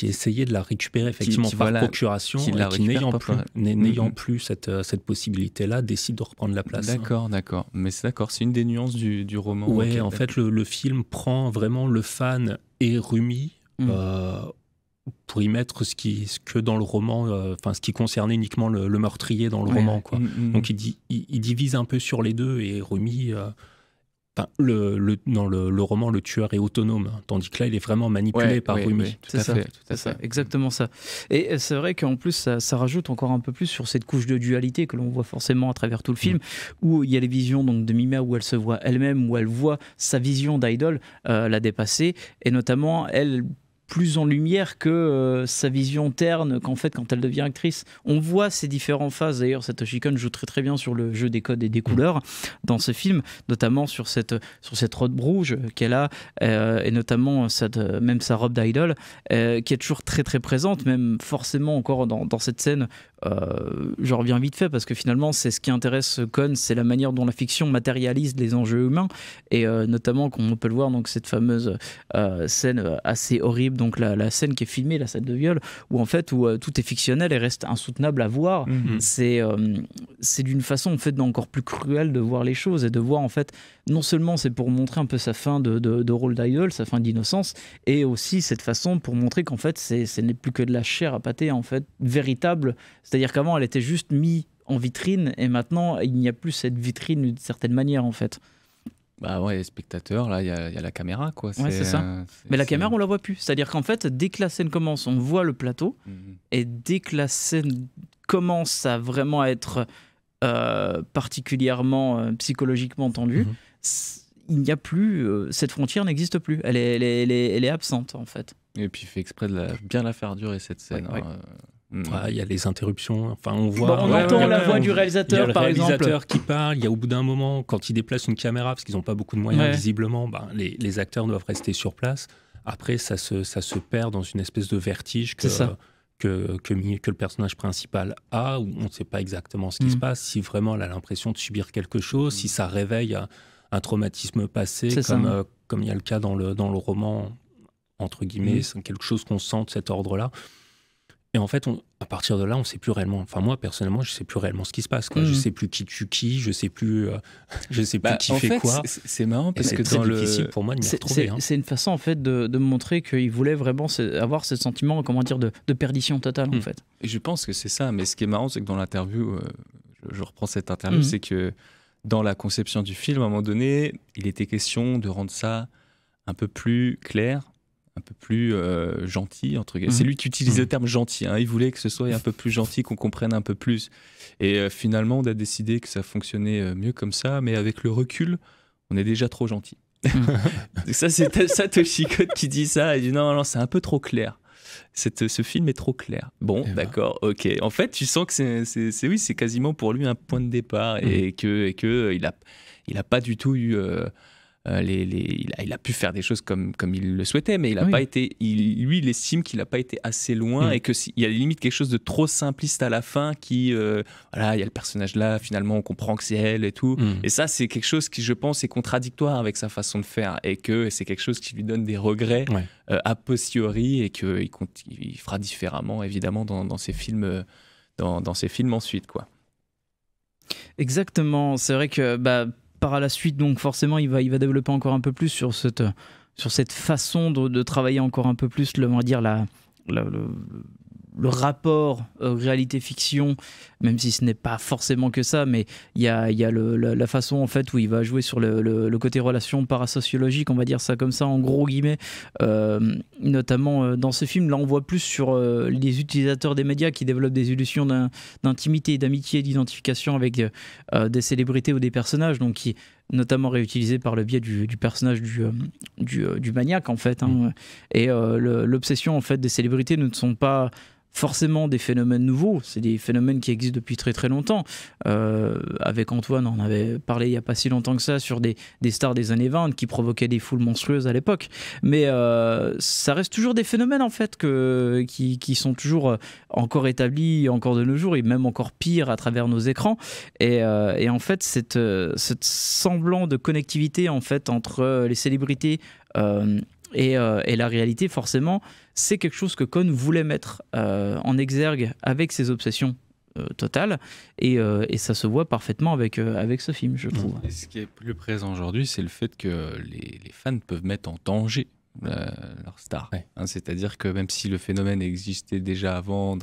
essayait de la récupérer effectivement par procuration, et qui n'ayant plus cette possibilité-là, décide de reprendre la place. D'accord. Mais c'est une des nuances du roman. Ouais, en fait, le film prend vraiment le fan et Rumi. Pour y mettre ce que dans le roman, ce qui concernait uniquement le meurtrier dans le roman, quoi. Donc il divise un peu sur les deux, et Rumi, dans le roman, le tueur est autonome, tandis que là, il est vraiment manipulé par Rumi. Tout à fait, exactement ça. Et c'est vrai qu'en plus, ça rajoute encore un peu plus sur cette couche de dualité que l'on voit forcément à travers tout le film, où il y a les visions donc, de Mima, où elle se voit elle-même, où elle voit sa vision d'idole la dépasser, et notamment, elle plus en lumière que sa vision terne quand elle devient actrice. On voit ces différentes phases. D'ailleurs, Satoshi Kon joue très très bien sur le jeu des codes et des couleurs dans ce film, notamment sur cette robe rouge qu'elle a, et notamment même sa robe d'idole, qui est toujours très très présente, même forcément encore dans cette scène. Je reviens vite fait parce que finalement c'est ce qui intéresse Kon, c'est la manière dont la fiction matérialise les enjeux humains, et notamment comme on peut le voir, donc cette fameuse scène assez horrible, donc la scène qui est filmée, la scène de viol, où tout est fictionnel et reste insoutenable à voir. C'est d'une façon en fait encore plus cruelle de voir les choses, et de voir en fait non seulement c'est pour montrer un peu sa fin de rôle d'idole, sa fin d'innocence, et aussi cette façon pour montrer qu'en fait ce n'est plus que de la chair à pâté en fait véritable. C'est-à-dire qu'avant, elle était juste mise en vitrine, et maintenant, il n'y a plus cette vitrine d'une certaine manière, en fait. Bah ouais, les spectateurs, là, il y a la caméra, quoi. Ouais, c'est ça. Mais la caméra, on la voit plus. C'est-à-dire qu'en fait, dès que la scène commence, on voit le plateau, et dès que la scène commence à vraiment être particulièrement psychologiquement tendue, il n'y a plus... cette frontière n'existe plus. Elle est absente, en fait. Et puis, il fait exprès de bien la faire durer, cette scène. Il y a les interruptions, enfin on voit, on entend la voix du réalisateur, par exemple. Il y a le réalisateur qui parle, il y a au bout d'un moment, quand il déplace une caméra, parce qu'ils n'ont pas beaucoup de moyens visiblement, les acteurs doivent rester sur place. Après ça se perd dans une espèce de vertige que le personnage principal a, où on ne sait pas exactement ce qui se passe, si vraiment elle a l'impression de subir quelque chose, si ça réveille un traumatisme passé, comme il y a le cas dans le roman, entre guillemets, c'est quelque chose qu'on sent de cet ordre-là. Et en fait, à partir de là, on ne sait plus réellement. Enfin, moi, personnellement, je ne sais plus réellement ce qui se passe. Je ne sais plus qui tue qui, je ne sais plus, qui fait quoi. C'est marrant parce que c'est difficile pour moi de m'y retrouver. C'est une façon, en fait, de montrer qu'il voulait vraiment avoir ce sentiment, de perdition totale, en fait. Et je pense que c'est ça. Mais ce qui est marrant, c'est que dans l'interview, je reprends cette interview, c'est que dans la conception du film, à un moment donné, il était question de rendre ça un peu plus clair, un peu plus gentil, entre guillemets. C'est lui qui utilise le terme gentil, hein. Il voulait que ce soit un peu plus gentil, qu'on comprenne un peu plus. Et finalement, on a décidé que ça fonctionnait mieux comme ça, mais avec le recul, on est déjà trop gentil. Ça, c'est Satoshi Kon qui dit ça. Il dit non, c'est un peu trop clair. Ce film est trop clair. Bon, d'accord, ok. En fait, tu sens que c'est quasiment pour lui un point de départ, et que il a pas du tout eu... il a pu faire des choses comme il le souhaitait, mais il a pas été. Lui, il estime qu'il n'a pas été assez loin, et qu'il y a limite quelque chose de trop simpliste à la fin. Il y a le personnage là, finalement, on comprend que c'est elle et tout. Et ça, c'est quelque chose qui, je pense, est contradictoire avec sa façon de faire, et que c'est quelque chose qui lui donne des regrets a posteriori, et qu'il fera différemment, évidemment, dans ses films, dans ses films ensuite, quoi. Exactement. C'est vrai que par la suite, donc forcément, il va développer encore un peu plus sur cette façon de travailler encore un peu plus, on va dire, le rapport réalité-fiction, même si ce n'est pas forcément que ça, mais il y a la façon en fait où il va jouer sur le côté relation parasociologique, on va dire ça comme ça, en gros guillemets, notamment dans ce film. Là, on voit plus sur les utilisateurs des médias qui développent des illusions d'intimité, d'amitié, d'identification avec des célébrités ou des personnages, donc qui notamment réutilisé par le biais du personnage du maniaque en fait, hein. Et l'obsession en fait des célébrités ne sont pas forcément des phénomènes nouveaux, c'est des phénomènes qui existent depuis très très longtemps. Avec Antoine, on avait parlé il n'y a pas si longtemps que ça sur des stars des années 20 qui provoquaient des foules monstrueuses à l'époque. Mais ça reste toujours des phénomènes en fait qui sont toujours encore établis encore de nos jours et même encore pire à travers nos écrans. Et en fait, cette semblant de connectivité en fait entre les célébrités et la réalité, forcément, c'est quelque chose que Cohn voulait mettre en exergue avec ses obsessions totales, et ça se voit parfaitement avec ce film, je trouve. Et ce qui est plus présent aujourd'hui, c'est le fait que les fans peuvent mettre en danger leur star. Ouais. Hein, c'est-à-dire que même si le phénomène existait déjà avant,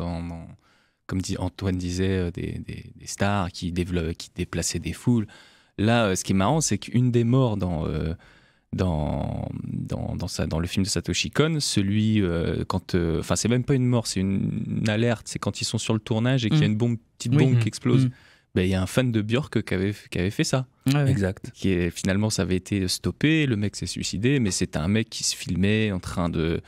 comme Antoine disait, des stars qui déplaçaient des foules, là, ce qui est marrant, c'est qu'une des morts dans le film de Satoshi Kon, celui enfin c'est même pas une mort, c'est une alerte, c'est quand ils sont sur le tournage et qu'il y a une petite bombe qui explose. Il y a un fan de Björk qui avait fait ça. Ouais. Exact. Finalement, ça avait été stoppé, le mec s'est suicidé, mais c'était un mec qui se filmait en train de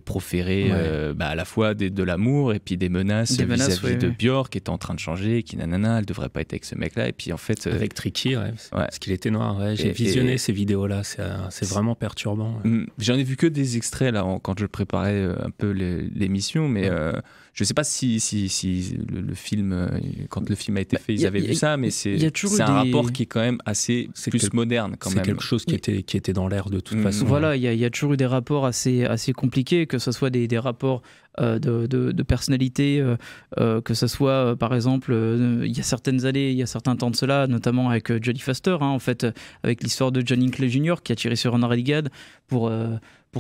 proférer à la fois de l'amour et puis des menaces vis-à-vis de Björk qui était en train de changer, qui elle devrait pas être avec ce mec-là, et puis en fait avec Tricky, parce qu'il était noir. J'ai visionné ces vidéos-là, c'est vraiment perturbant. J'en ai vu que des extraits là quand je préparais un peu l'émission, mais je sais pas si le film, quand le film a été fait, ils avaient vu ça, mais c'est un rapport qui est quand même assez plus moderne quand même. C'est quelque chose qui était dans l'air de toute façon. Voilà, il y a toujours eu des rapports assez compliqués, que ce soit des rapports de personnalité, que ce soit par exemple il y a certaines années, il y a certains temps de cela, notamment avec Jodie Foster, en fait, avec l'histoire de John Hinckley Jr. qui a tiré sur Ronald Reagan pour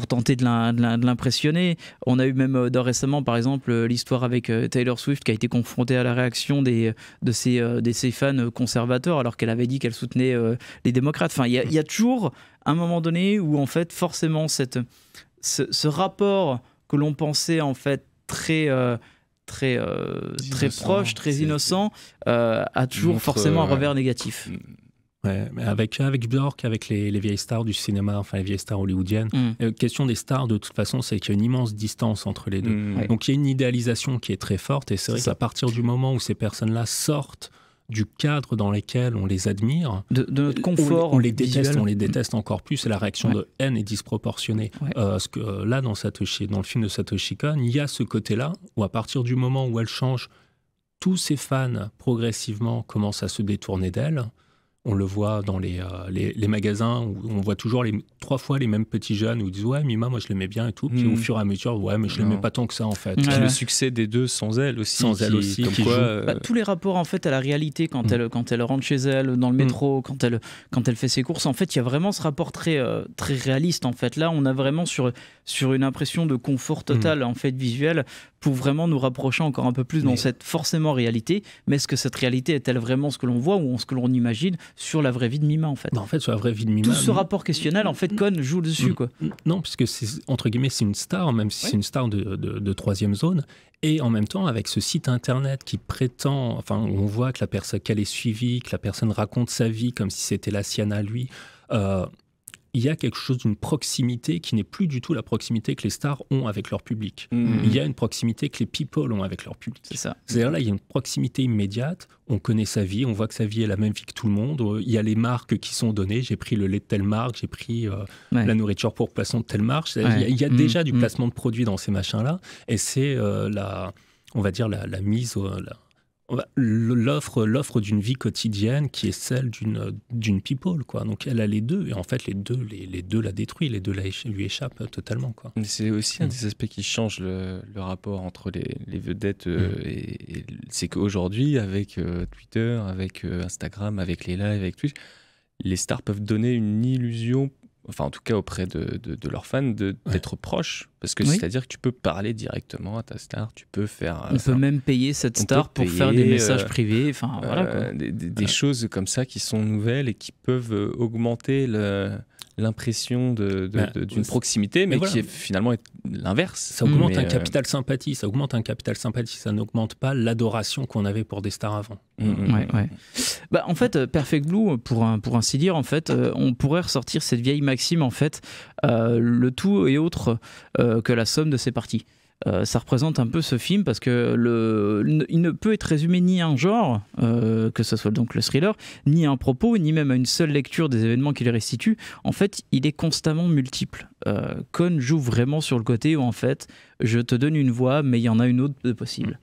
tenter de l'impressionner. On a eu même récemment par exemple l'histoire avec Taylor Swift qui a été confrontée à la réaction de ses fans conservateurs alors qu'elle avait dit qu'elle soutenait les démocrates. Enfin, il y a toujours un moment donné où en fait forcément ce rapport que l'on pensait en fait très proche, très innocent, a toujours forcément un revers négatif. Ouais, mais avec Björk, avec les vieilles stars du cinéma, enfin les vieilles stars hollywoodiennes, question des stars, de toute façon, c'est qu'il y a une immense distance entre les deux. Donc il y a une idéalisation qui est très forte, et c'est vrai qu'à partir du moment où ces personnes-là sortent du cadre dans lequel on les admire, de notre confort, on les déteste encore plus, et la réaction de haine est disproportionnée. Parce que là, dans le film de Satoshi Kon, il y a ce côté-là où à partir du moment où elle change, tous ses fans progressivement commencent à se détourner d'elle. On le voit dans les magasins où on voit toujours 3 fois les mêmes petits jeunes où ils disent ouais, Mima, moi je l'aimais bien et tout. Puis au fur et à mesure, ouais, mais je l'aimais pas tant que ça en fait. Puis le succès des deux sans elle aussi. Comme quoi, tous les rapports en fait à la réalité quand elle rentre chez elle dans le métro, quand elle fait ses courses, en fait, il y a vraiment ce rapport très réaliste en fait. Là, on a vraiment sur une impression de confort total en fait visuel pour vraiment nous rapprocher encore un peu plus dans cette forcément réalité. Mais est-ce que cette réalité est-elle vraiment ce que l'on voit ou ce que l'on imagine sur la vraie vie de Mima en fait? En fait, sur la vraie vie de Mima, tout ce rapport questionnel en fait, Cohn joue dessus quoi. Non, puisque c'est entre guillemets c'est une star, même si c'est une star de troisième zone, et en même temps avec ce site internet qui prétend, enfin on voit que la personne qu'elle est suivie, que la personne raconte sa vie comme si c'était la sienne à lui. Il y a quelque chose d'une proximité qui n'est plus du tout la proximité que les stars ont avec leur public. Il y a une proximité que les people ont avec leur public. C'est ça. C'est-à-dire là, il y a une proximité immédiate. On connaît sa vie, on voit que sa vie est la même vie que tout le monde. Il y a les marques qui sont données. J'ai pris le lait de telle marque, j'ai pris la nourriture pour poisson de telle marque. Il y a déjà du placement de produits dans ces machins-là. Et c'est on va dire la mise l'offre d'une vie quotidienne qui est celle d'une people, quoi. Donc elle a les deux, et en fait les deux la détruisent, les deux lui échappent totalement, quoi. Mais c'est aussi un des aspects qui change le rapport entre les vedettes et c'est qu'aujourd'hui avec Twitter, avec Instagram, avec les lives, avec Twitch, les stars peuvent donner une illusion, enfin en tout cas auprès de leurs fans, d'être proches. Parce que c'est-à-dire que tu peux parler directement à ta star, tu peux faire... On peut même payer cette star pour faire des messages privés, enfin voilà quoi. Des choses comme ça qui sont nouvelles et qui peuvent augmenter l'impression d'une proximité, mais qui est finalement l'inverse. Ça augmente un capital sympathie, ça n'augmente pas l'adoration qu'on avait pour des stars avant. Bah, en fait, Perfect Blue, pour ainsi dire, en fait, on pourrait ressortir cette vieille maxime, en fait, le tout est autre que la somme de ses parties. ça représente un peu ce film parce que il ne peut être résumé ni à un genre, que ce soit donc le thriller, ni à un propos, ni même à une seule lecture des événements qu'il restitue. En fait, il est constamment multiple. Cohn joue vraiment sur le côté où en fait, je te donne une voie, mais il y en a une autre de possible.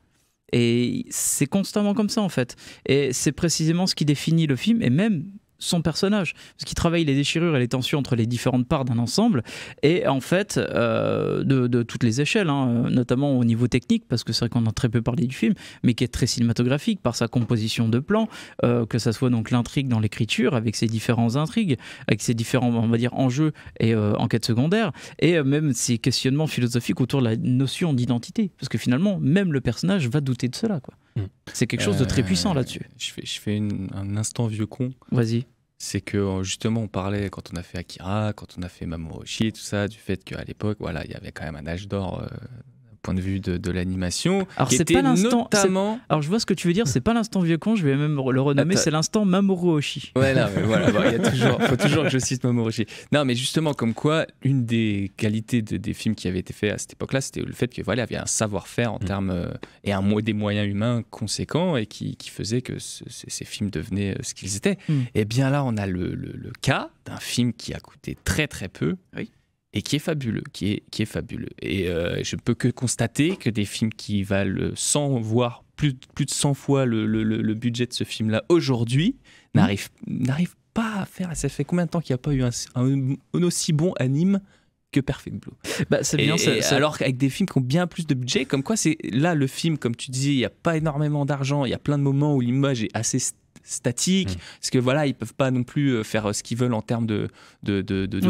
Et c'est constamment comme ça en fait. Et c'est précisément ce qui définit le film et même son personnage, parce qu'il travaille les déchirures et les tensions entre les différentes parts d'un ensemble, et en fait de toutes les échelles, hein, notamment au niveau technique, parce que c'est vrai qu'on a très peu parlé du film, mais qui est très cinématographique par sa composition de plans, que ça soit donc l'intrigue dans l'écriture, avec ses différentes intrigues, avec ses différents, on va dire, enjeux et enquêtes secondaires, et même ses questionnements philosophiques autour de la notion d'identité, parce que finalement, même le personnage va douter de cela, quoi. C'est quelque chose de très puissant là-dessus. Je fais un instant vieux con. Vas-y. C'est que justement on parlait quand on a fait Akira, quand on a fait Mamoru Oshii, tout ça, du fait qu'à l'époque, voilà, il y avait quand même un âge d'or point de vue de l'animation. Alors c'est pas l'instant. Notamment... Alors je vois ce que tu veux dire. C'est pas l'instant vieux con. Je vais même le renommer. C'est l'instant Mamoru Oshii. Ouais, là, voilà. Faut toujours que je cite Mamoru Oshii. Non, mais justement, comme quoi, une des qualités des films qui avaient été faits à cette époque-là, c'était le fait que voilà, il y avait un savoir-faire en termes et des moyens humains conséquents et qui faisait que ces films devenaient ce qu'ils étaient. Et bien là, on a le cas d'un film qui a coûté très très peu. Oui. Et qui est fabuleux, qui est fabuleux. Et je peux que constater que des films qui valent 100, voire plus de 100 fois le budget de ce film-là aujourd'hui n'arrivent pas à faire. Ça fait combien de temps qu'il n'y a pas eu un aussi bon anime que Perfect Blue? C'est bien, alors qu'avec des films qui ont bien plus de budget, comme quoi c'est là le film, comme tu disais, il n'y a pas énormément d'argent, il y a plein de moments où l'image est assez statique, parce que voilà, ils peuvent pas non plus faire ce qu'ils veulent en termes de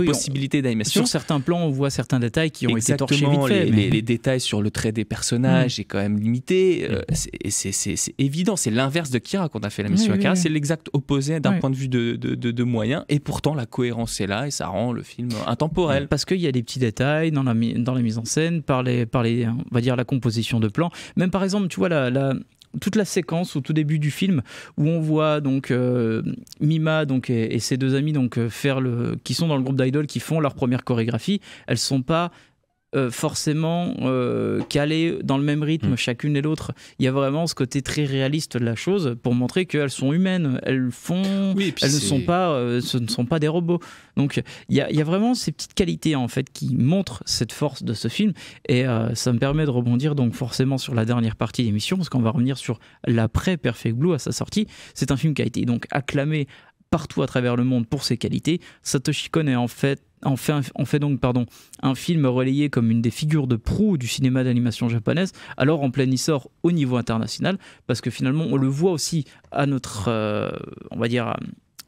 possibilités d'animation. Sur certains plans, on voit certains détails qui ont été torchés vite fait. Les détails sur le trait des personnages est quand même limité. C'est évident, c'est l'inverse de Kira qu'on a fait la mission Akira, c'est l'exact opposé d'un point de vue de moyens, et pourtant la cohérence est là et ça rend le film intemporel. Parce qu'il y a des petits détails dans la mise en scène, par les, on va dire la composition de plans. Même par exemple, tu vois toute la séquence au tout début du film où on voit donc Mima donc et ses deux amies donc qui sont dans le groupe d'idoles qui font leur première chorégraphie, elles sont pas forcément calées dans le même rythme chacune et l'autre. Il y a vraiment ce côté très réaliste de la chose pour montrer qu'elles sont humaines, ce ne sont pas des robots. Donc il y a vraiment ces petites qualités en fait qui montrent cette force de ce film, et ça me permet de rebondir donc forcément sur la dernière partie de l'émission, parce qu'on va revenir sur l'après Perfect Blue à sa sortie. C'est un film qui a été donc acclamé partout à travers le monde pour ses qualités. Satoshi Kon est en fait donc un film relayé comme une des figures de proue du cinéma d'animation japonaise, alors en plein essor au niveau international, parce que finalement on le voit aussi à notre on va dire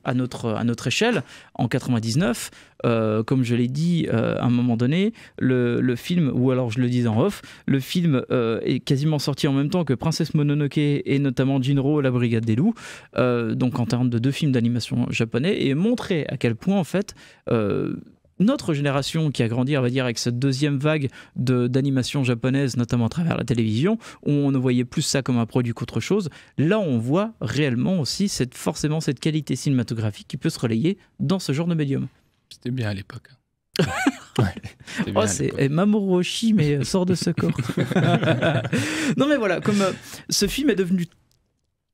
à notre échelle en 99, comme je l'ai dit à un moment donné, le film, ou alors je le dis en off, le film est quasiment sorti en même temps que Princesse Mononoke et notamment Jinro, la Brigade des Loups, donc en termes de deux films d'animation japonais, et montrer à quel point en fait notre génération qui a grandi, on va dire, avec cette deuxième vague d'animation japonaise, notamment à travers la télévision, où on ne voyait plus ça comme un produit qu'autre chose, là on voit réellement aussi forcément cette qualité cinématographique qui peut se relayer dans ce genre de médium. C'était bien à l'époque. C'est Mamoru Oshii, mais sort de ce corps. Non mais voilà, comme ce film est devenu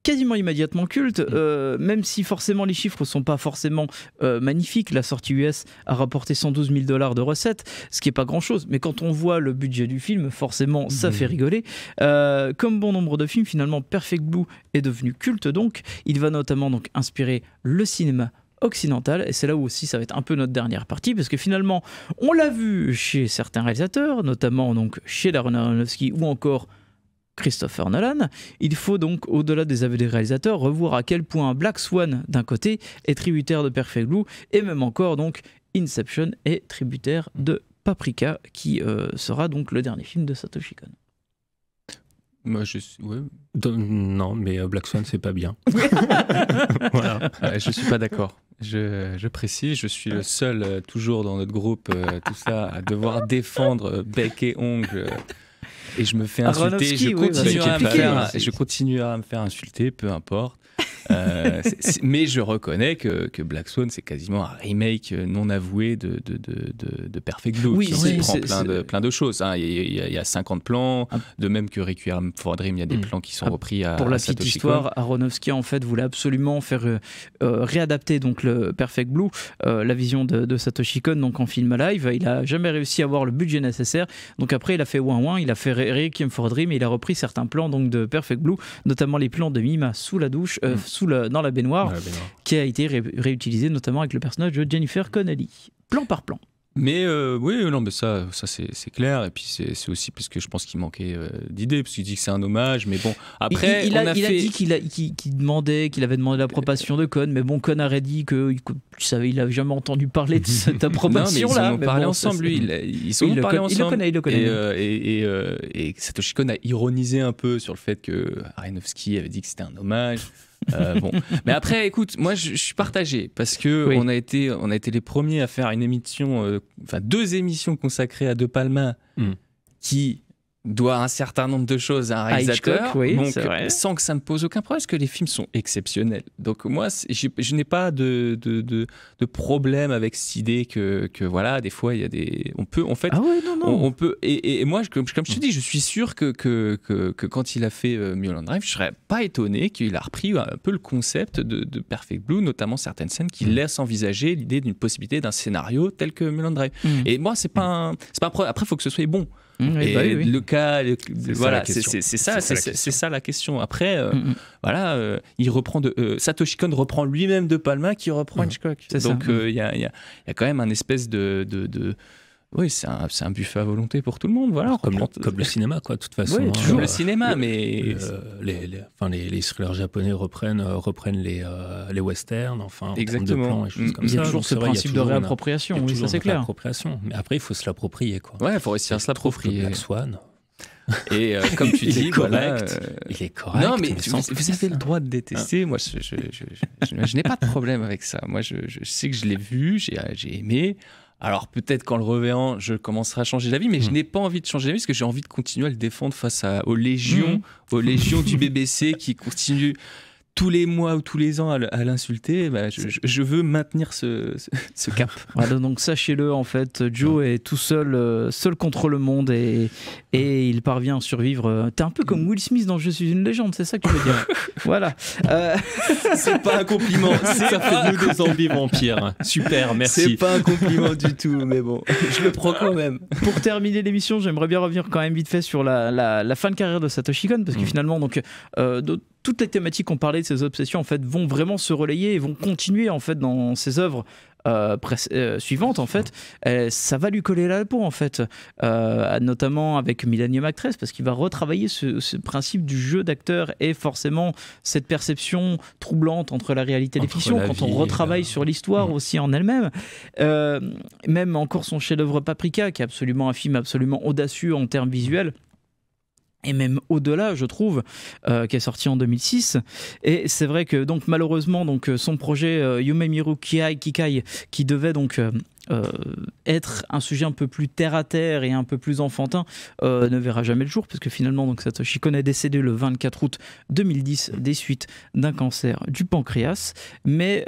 quasiment immédiatement culte, même si forcément les chiffres ne sont pas forcément magnifiques. La sortie US a rapporté $112 000 de recettes, ce qui n'est pas grand-chose, mais quand on voit le budget du film, forcément ça fait rigoler. Comme bon nombre de films, finalement Perfect Blue est devenu culte, donc il va notamment donc inspirer le cinéma occidental, et c'est là où aussi ça va être un peu notre dernière partie, parce que finalement on l'a vu chez certains réalisateurs, notamment donc chez Darren Aronofsky ou encore Christopher Nolan. Il faut donc, au-delà des aveux des réalisateurs, revoir à quel point Black Swan d'un côté est tributaire de Perfect Blue, et même encore donc Inception est tributaire de Paprika, qui sera donc le dernier film de Satoshi Kon. Moi, non, mais Black Swan, c'est pas bien. Voilà. Je suis pas d'accord. Je précise, je suis le seul, toujours dans notre groupe, tout ça, à devoir défendre bec et ongles. Et je me fais insulter, je continue à me faire insulter, peu importe. Mais je reconnais que Black Swan, c'est quasiment un remake non avoué de Perfect Blue, qui reprend plein de choses. Hein. Il y a 50 plans, de même que Requiem for a Dream, il y a des plans qui sont repris à Pour la Satoshi petite histoire, Aronofsky en fait voulait absolument faire réadapter donc le Perfect Blue, la vision de Satoshi Kon, donc en film live. Il a jamais réussi à avoir le budget nécessaire. Donc après, il a fait Ouin, il a fait Requiem for a Dream et il a repris certains plans donc de Perfect Blue, notamment les plans de Mima sous la douche, dans la baignoire, qui a été réutilisé notamment avec le personnage de Jennifer Connelly, plan par plan. Mais oui, non, mais ça c'est clair. Et puis c'est aussi parce que je pense qu'il manquait d'idées, parce qu'il dit que c'est un hommage. Mais bon, après, il a dit qu'il avait demandé l'approbation de Kon, mais bon, Kon aurait dit que il n'avait jamais entendu parler de cette approbation là. Ils en ont parlé ensemble, lui. Ils ont parlé ensemble. Il le connaît. Et Satoshi Kon a ironisé un peu sur le fait que Aronofsky avait dit que c'était un hommage. Bon, mais après, écoute, moi je suis partagé parce que on a été les premiers à faire une émission, 2 émissions consacrées à De Palma, qui doit un certain nombre de choses à un réalisateur, sans que ça me pose aucun problème, parce que les films sont exceptionnels. Donc moi, je n'ai pas de problème avec cette idée que voilà, des fois il y a des, on peut en fait, on peut, et moi comme je te dis, je suis sûr que quand il a fait Mulholland Drive, je serais pas étonné qu'il a repris un peu le concept de Perfect Blue, notamment certaines scènes qui laissent envisager l'idée d'une possibilité d'un scénario tel que Mulholland Drive. Et moi c'est pas un problème. Après, il faut que ce soit bon. Et le cas, voilà, c'est ça la question. Après, voilà, il reprend Satoshi Kon reprend lui-même De Palma, qui reprend Hitchcock. Donc il y a quand même un espèce de oui, c'est un buffet à volonté pour tout le monde, voilà. Comme le cinéma, quoi, de toute façon. Oui, toujours le cinéma, mais les thrillers japonais reprennent les westerns, enfin, exactement. De plans et choses comme il y a ça. toujours ce principe de réappropriation, oui, ça c'est clair. Mais après, il faut se l'approprier, quoi. Ouais, il faut réussir à se l'approprier. Black Swan. Et comme tu dis, il est correct. Non, mais vous avez le droit de détester. Moi, je n'ai pas de problème avec ça. Moi, je sais que je l'ai vu, j'ai aimé. Alors peut-être qu'en le reverrant, je commencerai à changer d'avis, mais je n'ai pas envie de changer d'avis parce que j'ai envie de continuer à le défendre face aux légions du BBC qui continuent tous les mois ou tous les ans à l'insulter. Je veux maintenir ce cap. Voilà, donc sachez-le, en fait, Joe est tout seul contre le monde et il parvient à survivre. T'es un peu comme Will Smith dans Je suis une légende, c'est ça que tu veux dire. Voilà. C'est pas un compliment. Ça fait de nous des zombies vampires. Super, merci. C'est pas un compliment du tout, mais bon, je le prends quand même. Pour terminer l'émission, j'aimerais bien revenir quand même vite fait sur la fin de carrière de Satoshi Kon, parce que finalement, donc, toutes les thématiques qu'on parlait de ces obsessions en fait vont vraiment se relayer et vont continuer en fait dans ses œuvres suivantes en fait. Ça va lui coller la peau en fait, notamment avec Millennium Actress, parce qu'il va retravailler ce principe du jeu d'acteur et forcément cette perception troublante entre la réalité et les fictions quand on retravaille sur l'histoire aussi en elle-même. Même encore son chef-d'œuvre Paprika, qui est absolument un film absolument audacieux en termes visuels. Et même au-delà, je trouve, qui est sorti en 2006. Et c'est vrai que donc malheureusement, donc son projet Yumemiru Kikai, qui devait donc être un sujet un peu plus terre à terre et un peu plus enfantin, ne verra jamais le jour, parce que finalement donc Satoshi Kon est décédé le 24 août 2010 des suites d'un cancer du pancréas. Mais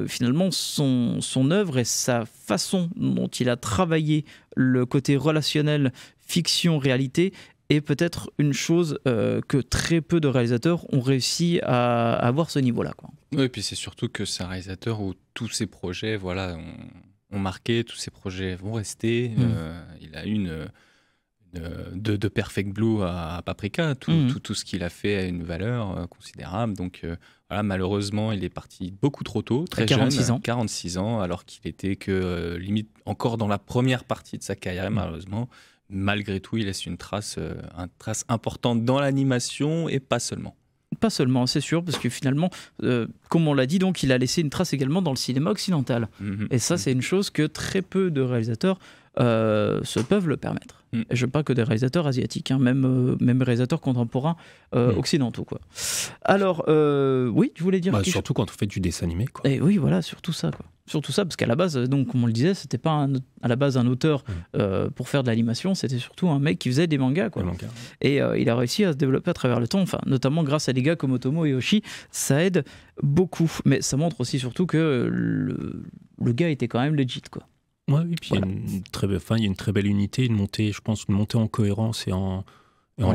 finalement son œuvre et sa façon dont il a travaillé le côté relationnel fiction-réalité est peut-être une chose que très peu de réalisateurs ont réussi à avoir ce niveau-là, quoi. Oui, et puis c'est surtout que c'est un réalisateur où tous ses projets ont marqué, tous ses projets vont rester. Il a de Perfect Blue à Paprika, tout ce qu'il a fait a une valeur considérable. Donc voilà, malheureusement, il est parti beaucoup trop tôt, très jeune, 46 ans, alors qu'il était que limite encore dans la première partie de sa carrière, malheureusement. Malgré tout, il laisse une trace importante dans l'animation et pas seulement. Pas seulement, c'est sûr, parce que finalement, comme on l'a dit, donc, il a laissé une trace également dans le cinéma occidental. Et ça, c'est une chose que très peu de réalisateurs se peuvent le permettre. Et je ne parle pas que des réalisateurs asiatiques, hein, même réalisateurs contemporains occidentaux, quoi. Alors, oui, tu voulais dire surtout quand on fait du dessin animé, quoi. Et oui, voilà, surtout ça, quoi. surtout ça, parce qu'à la base, donc, comme on le disait, c'était pas à la base un auteur pour faire de l'animation, c'était surtout un mec qui faisait des mangas, quoi. Et il a réussi à se développer à travers le temps, enfin, notamment grâce à des gars comme Otomo et Oshii, ça aide beaucoup. Mais ça montre aussi surtout que le gars était quand même legit, quoi. Ouais, et puis il y a une très belle unité, une montée en cohérence et en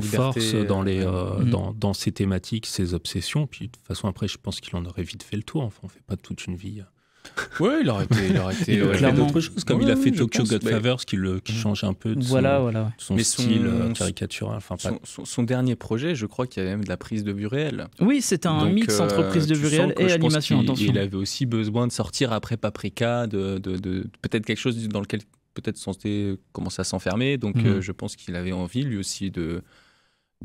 force dans ses thématiques, ses obsessions. Puis de toute façon, après, je pense qu'il en aurait vite fait le tour. Enfin, on fait pas toute une vie. Ouais, il aurait fait d'autres choses, comme il a fait Tokyo Godfathers, qui change un peu de son style caricatural. Enfin, son dernier projet, je crois qu'il y avait même de la prise de vue réelle. Oui, c'était un mix entre prise de vue réelle et animation. Il avait aussi besoin de sortir après Paprika, de peut-être quelque chose dans lequel peut-être censé commencer à s'enfermer. Donc je pense qu'il avait envie lui aussi de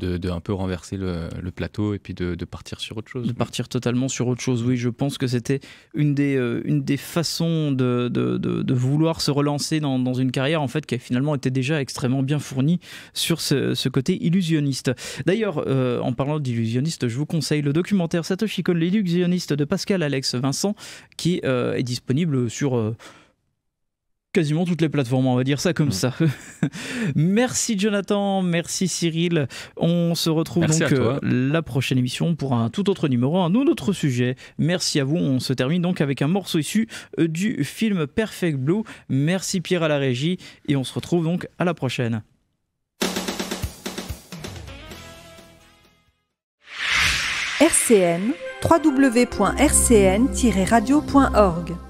un peu renverser le plateau et puis de partir sur autre chose. De partir totalement sur autre chose, oui. Je pense que c'était une des façons de vouloir se relancer dans une carrière en fait, qui a finalement été déjà extrêmement bien fournie sur ce côté illusionniste. D'ailleurs, en parlant d'illusionniste, je vous conseille le documentaire Satoshi Kon, l'illusionniste de Pascal Alex Vincent, qui est disponible sur... quasiment toutes les plateformes, on va dire ça comme ça. Merci Jonathan, merci Cyril. On se retrouve la prochaine émission pour un tout autre numéro, un autre sujet. Merci à vous. On se termine donc avec un morceau issu du film Perfect Blue. Merci Pierre à la régie et on se retrouve donc à la prochaine. RCN, www.rcn-radio.org